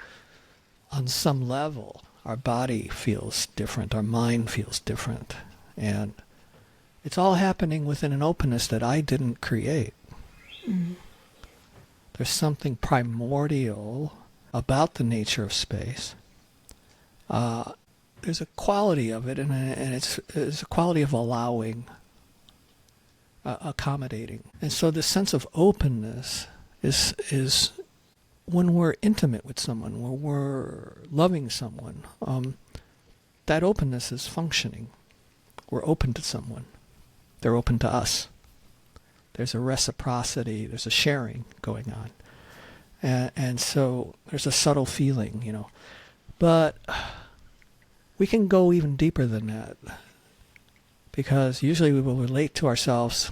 on some level, our body feels different, our mind feels different. And it's all happening within an openness that I didn't create. Mm. There's something primordial about the nature of space. There's a quality of it, and it's a quality of allowing, accommodating. And so the sense of openness is when we're intimate with someone, when we're loving someone, that openness is functioning. We're open to someone. They're open to us. There's a reciprocity, there's a sharing going on. And so there's a subtle feeling, But we can go even deeper than that, because usually we will relate to ourselves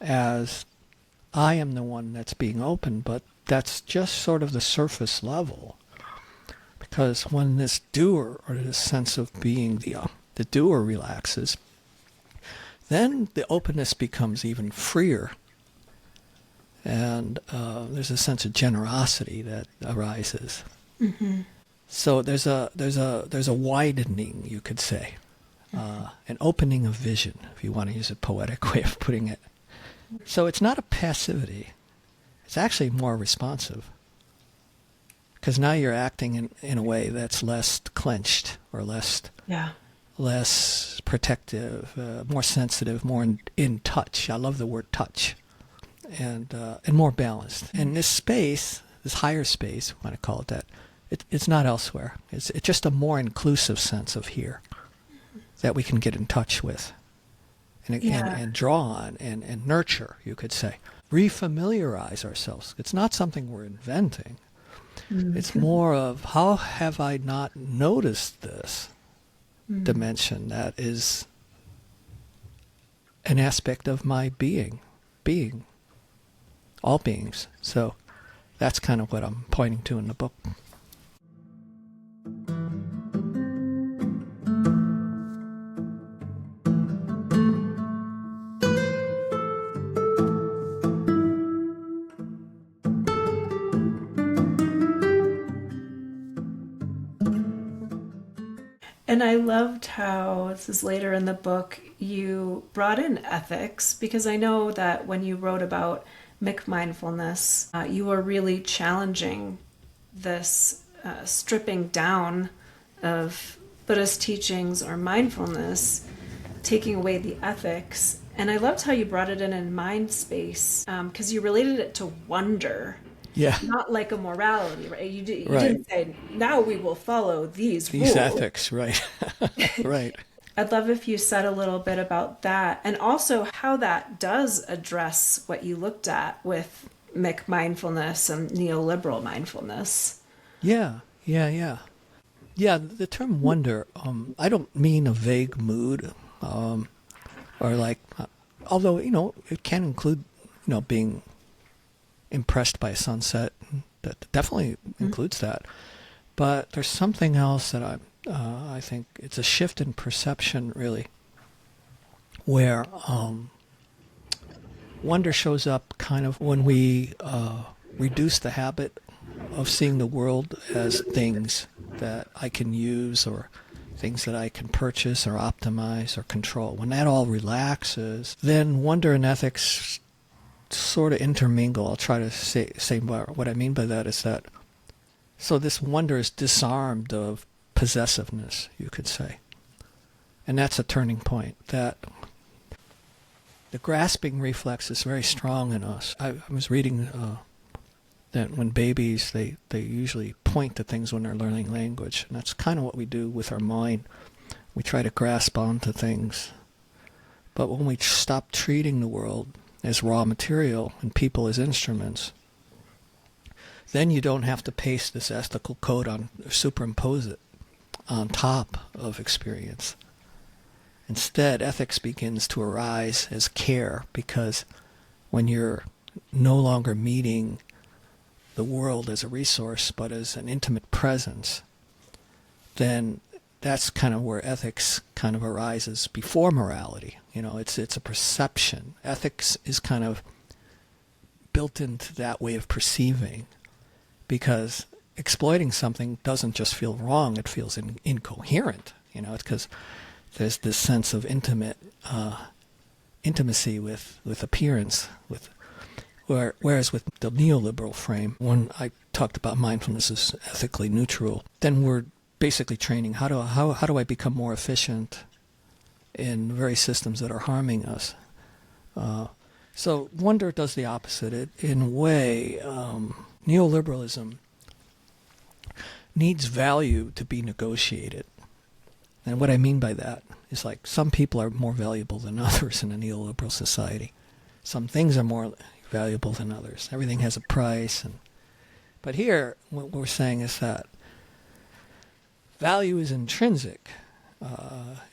as I am the one that's being open, but that's just sort of the surface level. Because when this doer, or this sense of being the doer relaxes, then the openness becomes even freer. And there's a sense of generosity that arises. Mm-hmm. So there's a widening, you could say, an opening of vision, if you want to use a poetic way of putting it. So it's not a passivity. It's actually more responsive. Because now you're acting in a way that's less clenched or less protective, more sensitive, more in touch. I love the word touch. And more balanced. And this space, this higher space, we want to call it that, it's not elsewhere. It's just a more inclusive sense of here that we can get in touch with and draw on and nurture, you could say. Refamiliarize ourselves. It's not something we're inventing. Mm-hmm. It's more of, how have I not noticed this dimension that is an aspect of my being. All beings. So that's kind of what I'm pointing to in the book. And I loved how, this is later in the book, you brought in ethics, because I know that when you wrote about McMindfulness, you were really challenging this stripping down of Buddhist teachings or mindfulness, taking away the ethics. And I loved how you brought it in mind space, because you related it to wonder. Yeah. Not like a morality, right? You didn't say, now we will follow these rules. Ethics, right. Right. I'd love if you said a little bit about that, and also how that does address what you looked at with McMindfulness and neoliberal mindfulness. Yeah, the term wonder, I don't mean a vague mood, or like, although, it can include, being impressed by a sunset. That definitely includes that. But there's something else that I think it's a shift in perception, really, where wonder shows up kind of when we reduce the habit of seeing the world as things that I can use or things that I can purchase or optimize or control. When that all relaxes, then wonder and ethics sort of intermingle. I'll try to say what I mean by that is that, so this wonder is disarmed of possessiveness, you could say. And that's a turning point, that the grasping reflex is very strong in us. I was reading that when babies, they usually point to things when they're learning language. And that's kind of what we do with our mind. We try to grasp onto things. But when we stop treating the world as raw material and people as instruments, then you don't have to paste this ethical code on, or superimpose it on top of experience. Instead, ethics begins to arise as care, because when you're no longer meeting the world as a resource but as an intimate presence, then that's kind of where ethics kind of arises before morality. It's a perception. Ethics is kind of built into that way of perceiving, because exploiting something doesn't just feel wrong, it feels incoherent. It's because there's this sense of intimacy with appearance, whereas with the neoliberal frame, when I talked about mindfulness as ethically neutral, then we're basically training how do I become more efficient in very systems that are harming us. So wonder does the opposite. In a way, neoliberalism needs value to be negotiated. And what I mean by that is, like, some people are more valuable than others in a neoliberal society. Some things are more valuable than others. Everything has a price. But here, what we're saying is that value is intrinsic.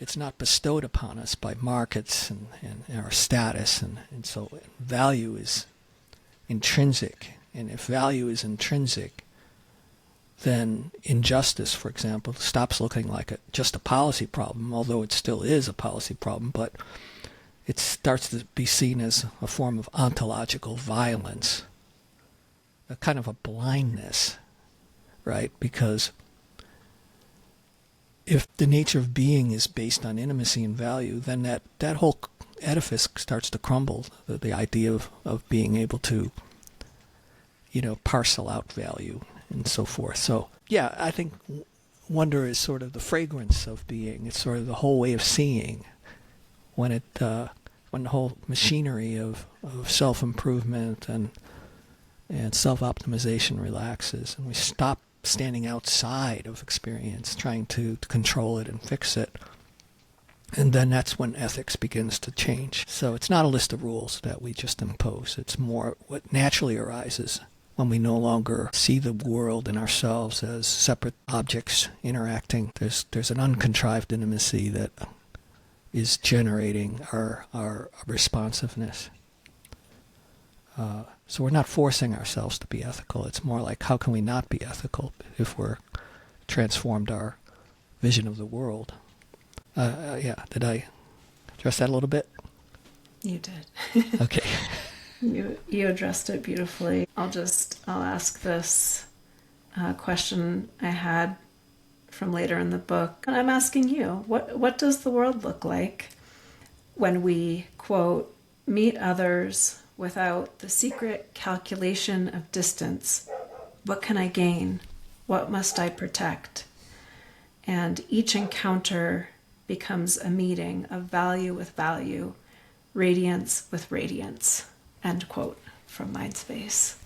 It's not bestowed upon us by markets and our status. And so value is intrinsic. And if value is intrinsic, then injustice, for example, stops looking like just a policy problem, although it still is a policy problem, but it starts to be seen as a form of ontological violence, a kind of a blindness, right? Because if the nature of being is based on intimacy and value, then that whole edifice starts to crumble, the idea of being able to, parcel out value and so forth. So, yeah, I think wonder is sort of the fragrance of being. It's sort of the whole way of seeing. When the whole machinery of self-improvement and self-optimization relaxes, and we stop standing outside of experience, trying to control it and fix it, and then that's when ethics begins to change. So it's not a list of rules that we just impose. It's more what naturally arises when we no longer see the world and ourselves as separate objects interacting. There's an uncontrived intimacy that is generating our responsiveness. So we're not forcing ourselves to be ethical. It's more like, how can we not be ethical if we're transformed our vision of the world? Did I address that a little bit? You did. Okay. You addressed it beautifully. I'll ask this question I had from later in the book. And I'm asking you, what does the world look like when we, quote, meet others without the secret calculation of distance? What can I gain? What must I protect? And each encounter becomes a meeting of value with value, radiance with radiance. End quote from Mindspace.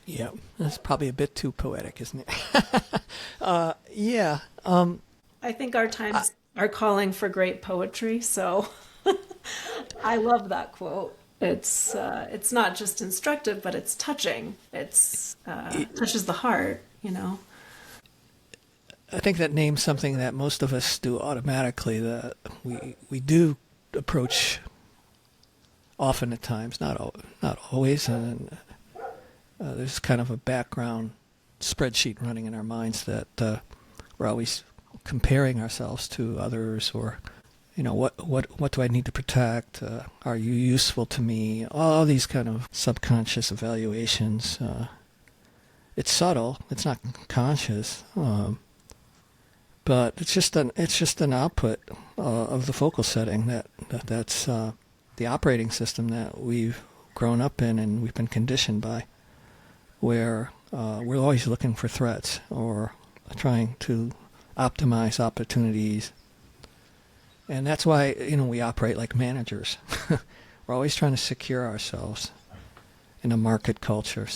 Yeah, that's probably a bit too poetic, isn't it? Yeah. I think our times are calling for great poetry, so I love that quote. It's not just instructive, but it's touching. It touches the heart, I think that names something that most of us do automatically, that we do approach often at times, not always, and there's kind of a background spreadsheet running in our minds that we're always comparing ourselves to others, or what do I need to protect? Are you useful to me? All these kind of subconscious evaluations It's subtle. It's not conscious. But it's just an output of the focal setting that's the operating system that we've grown up in and we've been conditioned by, where we're always looking for threats or trying to optimize opportunities. And that's why, we operate like managers. We're always trying to secure ourselves in a market culture.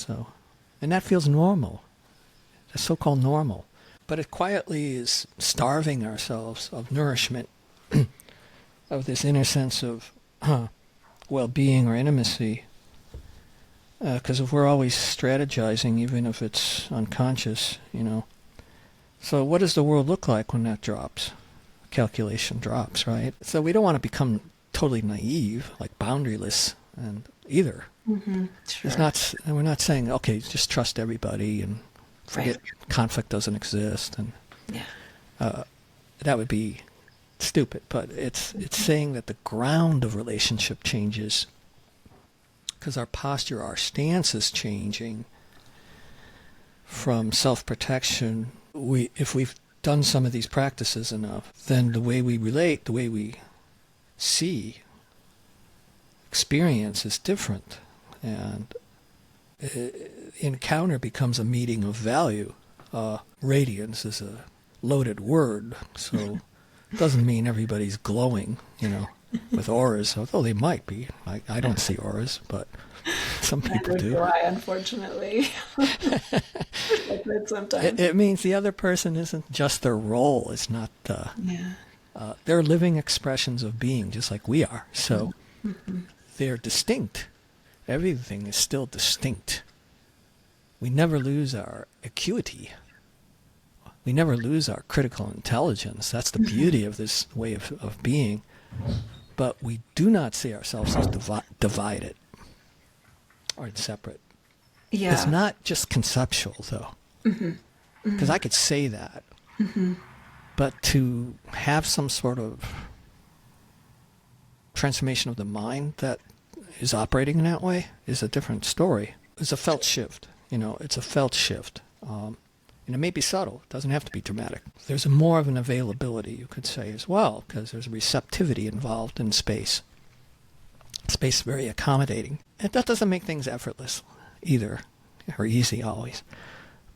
And that feels normal. That's so-called normal. But it quietly is starving ourselves of nourishment, of this inner sense of well-being or intimacy. Because if we're always strategizing, even if it's unconscious, So what does the world look like when that drops? Calculation drops, right? So we don't want to become totally naive, like boundaryless, and either. Mm-hmm. Sure. We're not saying, okay, just trust everybody and forget conflict doesn't exist, and that would be stupid. But it's saying that the ground of relationship changes because our posture, our stance is changing from self-protection. If we've done some of these practices enough, then the way we relate, the way we see, experience is different, and encounter becomes a meeting of value. Radiance is a loaded word, so it doesn't mean everybody's glowing, with auras, although they might be. I don't see auras, but some people do. Neither do I, unfortunately. I could sometimes. It means the other person isn't just their role. It's not they're living expressions of being, just like we are. So they're distinct. Everything is still distinct. We never lose our acuity. We never lose our critical intelligence. That's the beauty of this way of being. But we do not see ourselves as divided or separate. Yeah. It's not just conceptual, though. Because I could say that. But to have some sort of transformation of the mind that is operating in that way is a different story. It's a felt shift. It's a felt shift. And it may be subtle. It doesn't have to be dramatic. There's more of an availability, you could say, as well, because there's a receptivity involved in space. Space is very accommodating. And that doesn't make things effortless either, or easy always.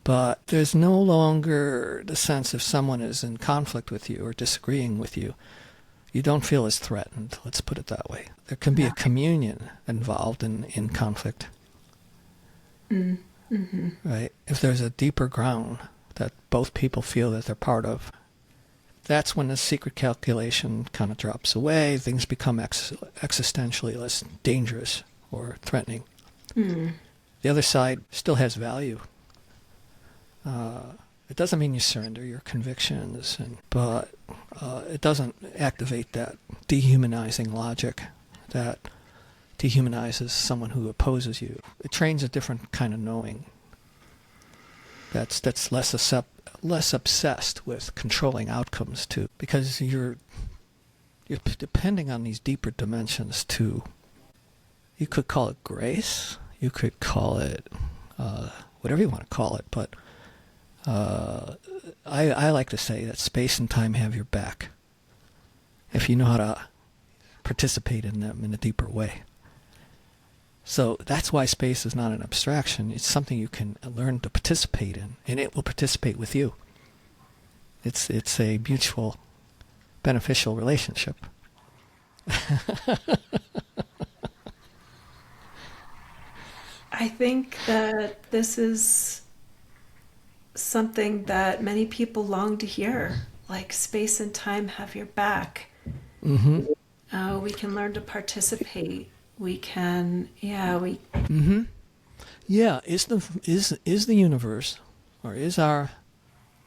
But there's no longer the sense if someone is in conflict with you or disagreeing with you, you don't feel as threatened, let's put it that way. There can be a communion involved in conflict. Right? If there's a deeper ground that both people feel that they're part of, that's when the secret calculation kind of drops away. Things become existentially less dangerous or threatening. The other side still has value. It doesn't mean you surrender your convictions, but it doesn't activate that dehumanizing logic that dehumanizes someone who opposes you. It trains a different kind of knowing that's less obsessed with controlling outcomes too, because you're depending on these deeper dimensions too. You could call it grace, you could call it whatever you want to call it, but I like to say that space and time have your back if you know how to participate in them in a deeper way. So that's why space is not an abstraction. It's something you can learn to participate in, and it will participate with you. It's a mutual beneficial relationship. I think that this is something that many people long to hear, like space and time have your back. We can learn to participate. We can, is the universe, or is our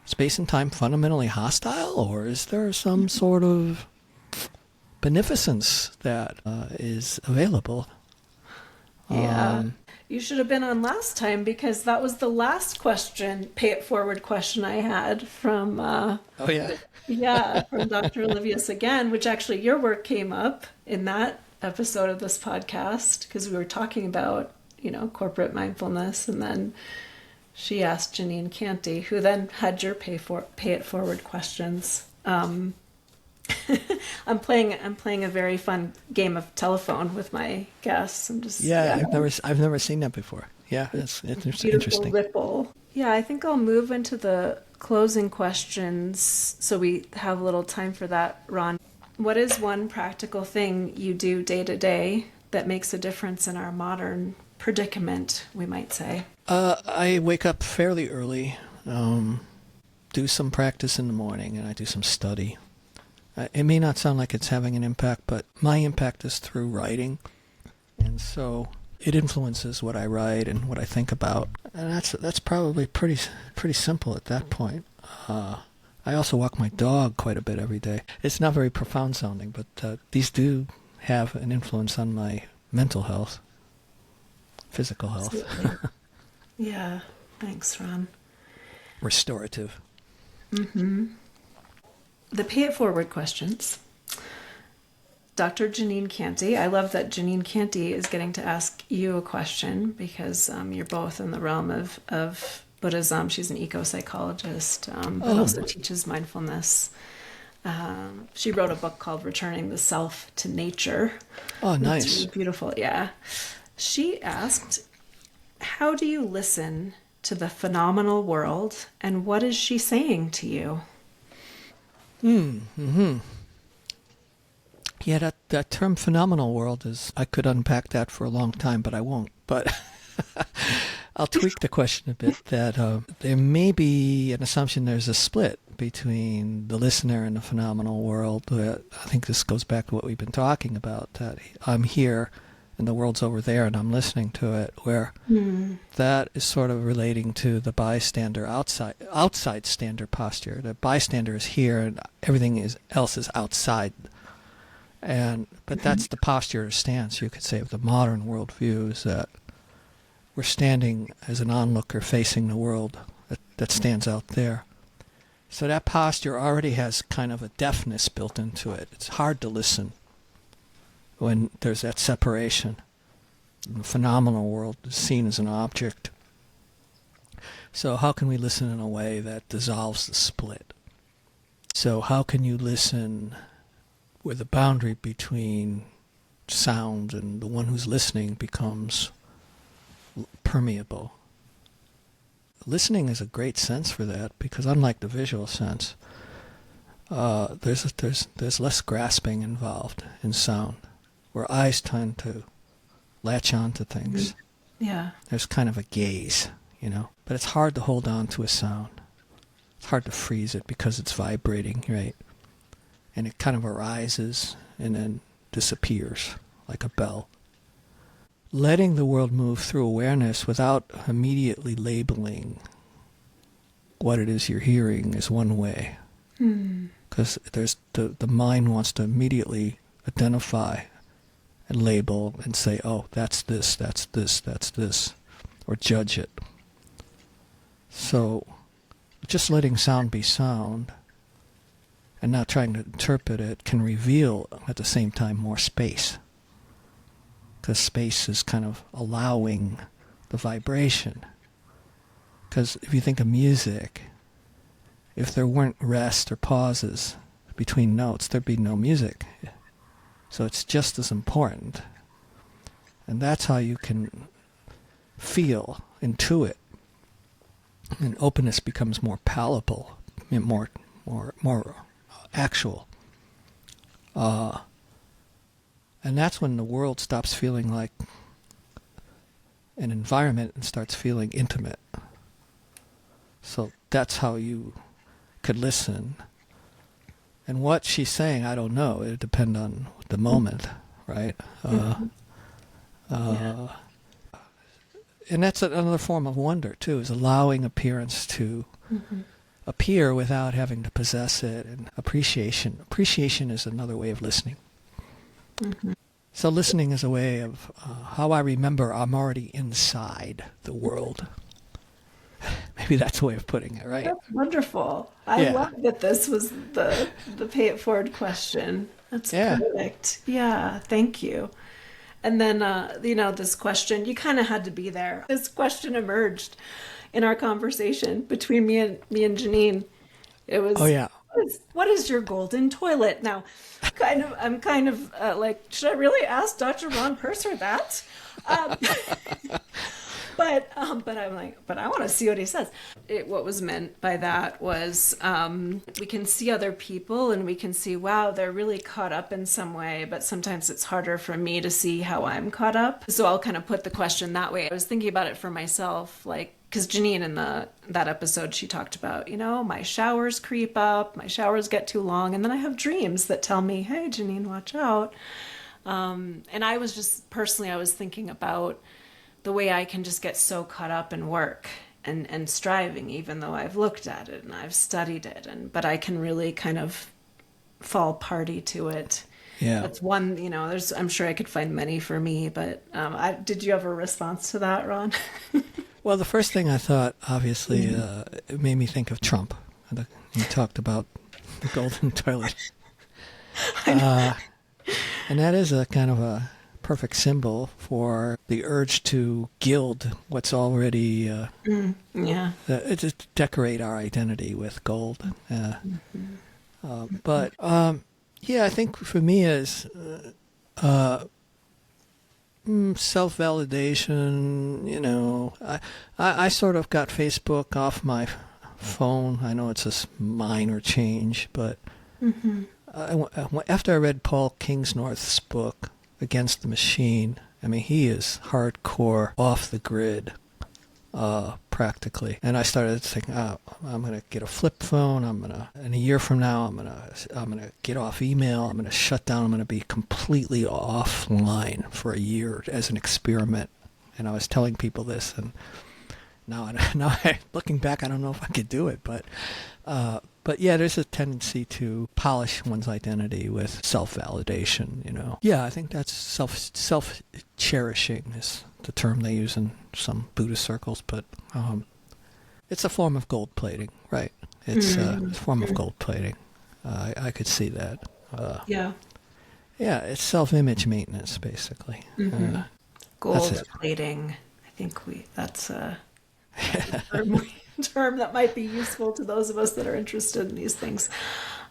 space and time fundamentally hostile, or is there some sort of beneficence that is available? You should have been on last time, because that was the last question, pay it forward question I had from from Dr. Olivius again, which actually your work came up in that episode of this podcast, because we were talking about corporate mindfulness, and then She asked Janine Canty, who then had your pay it forward questions. I'm playing a very fun game of telephone with my guests. I've never seen that before. Yeah, it's Beautiful interesting. ripple. Yeah, I think I'll move into the closing questions so we have a little time for that, Ron. What is one practical thing you do day to day that makes a difference in our modern predicament, we might say? I wake up fairly early, do some practice in the morning, and I do some study. It may not sound like it's having an impact, but my impact is through writing, and so it influences what I write and what I think about, and that's probably pretty simple at that point. I also walk my dog quite a bit every day. It's not very profound sounding, but these do have an influence on my mental health, physical health. Absolutely. Yeah, thanks, Ron. Restorative. Mm-hmm. The pay it forward questions. Dr. Janine Canty. I love that Janine Canty is getting to ask you a question because you're both in the realm of Buddhism. She's an eco-psychologist, but also teaches mindfulness. She wrote a book called Returning the Self to Nature. Oh, nice. It's really beautiful, yeah. She asked, how do you listen to the phenomenal world, and what is she saying to you? Yeah, that term phenomenal world I could unpack that for a long time, but I won't. But I'll tweak the question a bit that there may be an assumption there's a split between the listener and the phenomenal world. I think this goes back to what we've been talking about, that I'm here and the world's over there and I'm listening to it, where that is sort of relating to the bystander outside stander posture. The bystander is here and everything else is outside. But that's the posture or stance, you could say, of the modern worldview, is that we're standing as an onlooker facing the world that stands out there. So that posture already has kind of a deafness built into it. It's hard to listen when there's that separation. The phenomenal world is seen as an object. So how can we listen in a way that dissolves the split? So how can you listen where the boundary between sound and the one who's listening becomes permeable? Listening is a great sense for that, because unlike the visual sense, there's less grasping involved in sound, where eyes tend to latch on to things. Yeah. There's kind of a gaze, but it's hard to hold on to a sound. It's hard to freeze it because it's vibrating, right? And it kind of arises and then disappears like a bell. Letting the world move through awareness without immediately labeling what it is you're hearing is one way. Because there's the mind wants to immediately identify and label and say, oh, that's this, or judge it. So just letting sound be sound and not trying to interpret it can reveal at the same time more space. Because space is kind of allowing the vibration. Because if you think of music, if there weren't rest or pauses between notes, there'd be no music. So it's just as important. And that's how you can feel, intuit. And openness becomes more palatable, more actual. And that's when the world stops feeling like an environment and starts feeling intimate. So that's how you could listen. And what she's saying, I don't know. It depends on the moment, right? And that's another form of wonder, too, is allowing appearance to appear without having to possess it. And appreciation. Appreciation is another way of listening. So listening is a way of how I remember I'm already inside the world. Maybe that's a way of putting it, right? That's wonderful. I love that this was the pay it forward question. That's perfect. Yeah, thank you. And then, this question, you kind of had to be there. This question emerged in our conversation between me and Janine. It was, Oh yeah. what is your golden toilet? Now, I'm kind of like, should I really ask Dr. Ron Purser that? Um, but I'm like, but I want to see what he says. What was meant by that was we can see other people and we can see, wow, they're really caught up in some way, but sometimes it's harder for me to see how I'm caught up. So I'll kind of put the question that way. I was thinking about it for myself, like, because Janine in that episode, she talked about, my showers creep up, my showers get too long, and then I have dreams that tell me, hey, Janine, watch out. And I was just, personally, I was thinking about the way I can just get so caught up in work and striving, even though I've looked at it and I've studied it, but I can really kind of fall party to it. Yeah. That's one, I'm sure I could find many for me, but did you have a response to that, Ron? Well, the first thing I thought, obviously, it made me think of Trump. He talked about the golden toilet. And that is a kind of a perfect symbol for the urge to gild what's already, to decorate our identity with gold. But I think for me is self-validation. I sort of got Facebook off my phone. I know it's a minor change, but after I read Paul Kingsnorth's book, Against the Machine, I mean, he is hardcore off the grid, practically. And I started thinking, I'm going to get a flip phone. In a year from now, I'm going to get off email. I'm going to shut down. I'm going to be completely offline for a year as an experiment. And I was telling people this, and now looking back, I don't know if I could do it, but yeah, there's a tendency to polish one's identity with self-validation, Yeah, I think that's self-cherishing is the term they use in some Buddhist circles, but it's a form of gold plating, right? It's a form of gold plating. I could see that. Yeah, it's self-image maintenance, basically. Gold plating. I think that's a term that might be useful to those of us that are interested in these things.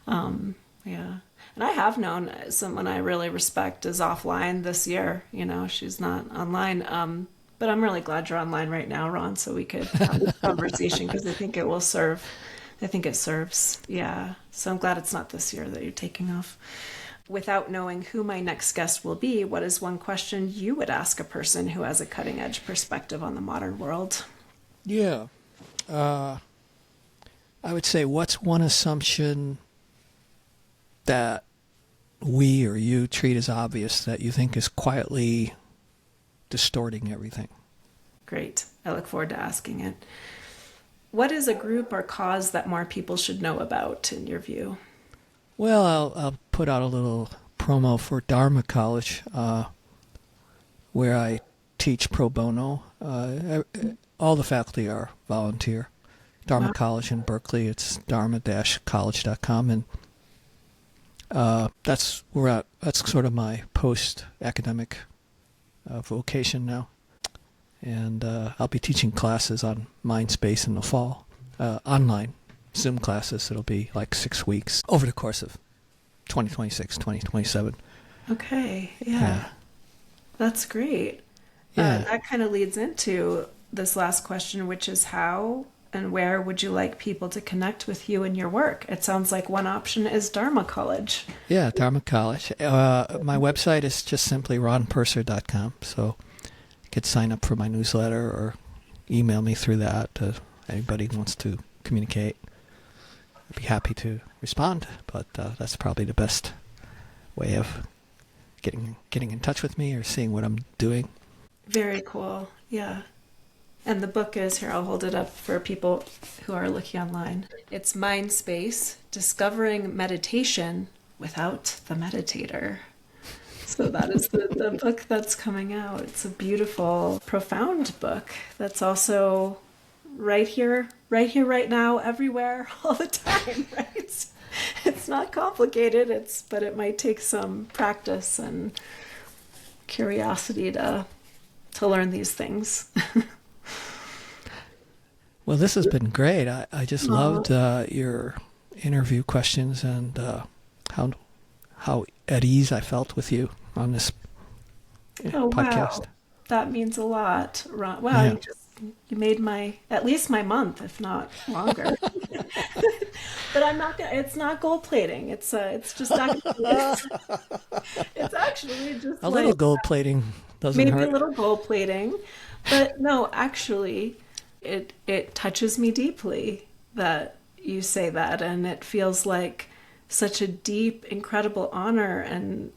And I have known someone I really respect is offline this year. She's not online. But I'm really glad you're online right now, Ron, so we could have this conversation because I think it will serve. I think it serves. Yeah. So I'm glad it's not this year that you're taking off. Without knowing who my next guest will be, what is one question you would ask a person who has a cutting edge perspective on the modern world? Yeah. I would say, what's one assumption that we or you treat as obvious that you think is quietly distorting everything? Great. I look forward to asking it. What is a group or cause that more people should know about, in your view? Well, I'll put out a little promo for Dharma College, where I teach pro bono. All the faculty are volunteer. Dharma College in Berkeley. It's dharma-college.com, and that's sort of my post-academic vocation now. And I'll be teaching classes on mind space in the fall, online Zoom classes. It'll be like 6 weeks over the course of 2026, 2027. Okay, yeah. That's great. That kind of leads into this last question, which is how and where would you like people to connect with you and your work? It sounds like one option is Dharma College. Yeah, Dharma College. My website is just simply ronpurser.com, so you could sign up for my newsletter or email me through that. Anybody who wants to communicate, I'd be happy to respond, but that's probably the best way of getting in touch with me or seeing what I'm doing. Very cool. Yeah. And the book is, here, I'll hold it up for people who are looking online. It's Mind Space, Discovering Meditation Without the Meditator. So that is the book that's coming out. It's a beautiful, profound book that's also right here, right now, everywhere, all the time, right? It's not complicated, but it might take some practice and curiosity to learn these things. Well, this has been great. I just loved your interview questions and how at ease I felt with you on this podcast. Wow. That means a lot, Ron. Wow, Yeah. you made at least my month, if not longer. But I'm not gonna. It's not gold plating. It's just actually. It's actually just A little like gold plating doesn't maybe a hurt. little gold plating, but no, actually, it touches me deeply that you say that, and it feels like such a deep, incredible honor, and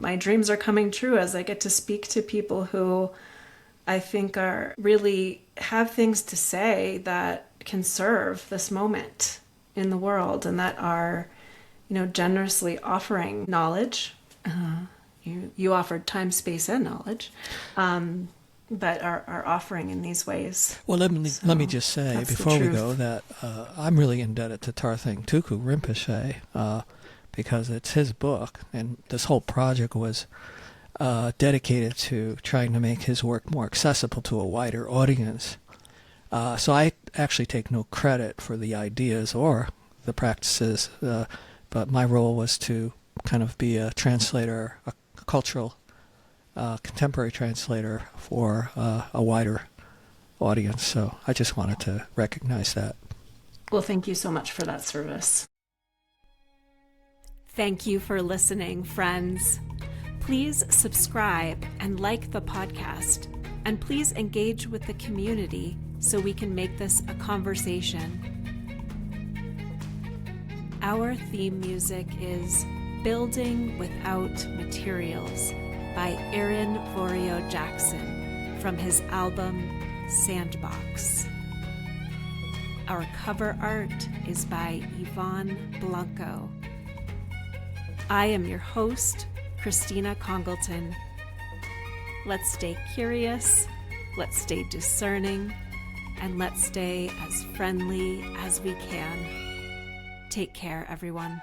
my dreams are coming true as I get to speak to people who I think are really have things to say that can serve this moment in the world, and that are, generously offering knowledge. You offered time, space, and knowledge, but are offering in these ways. Well, let me So just say that's the before we truth. go that I'm really indebted to Tarthang Tuku Rinpoche because it's his book, and this whole project was dedicated to trying to make his work more accessible to a wider audience. So I actually take no credit for the ideas or the practices, but my role was to kind of be a translator, a cultural contemporary translator for a wider audience. So I just wanted to recognize that. Well, thank you so much for that service. Thank you for listening, friends. Please subscribe and like the podcast, and please engage with the community so we can make this a conversation. Our theme music is Building Without Materials by Aaron Vorio Jackson from his album Sandbox. Our cover art is by Yvonne Blanco. I am your host, Christina Congleton. Let's stay curious, let's stay discerning, and let's stay as friendly as we can. Take care, everyone.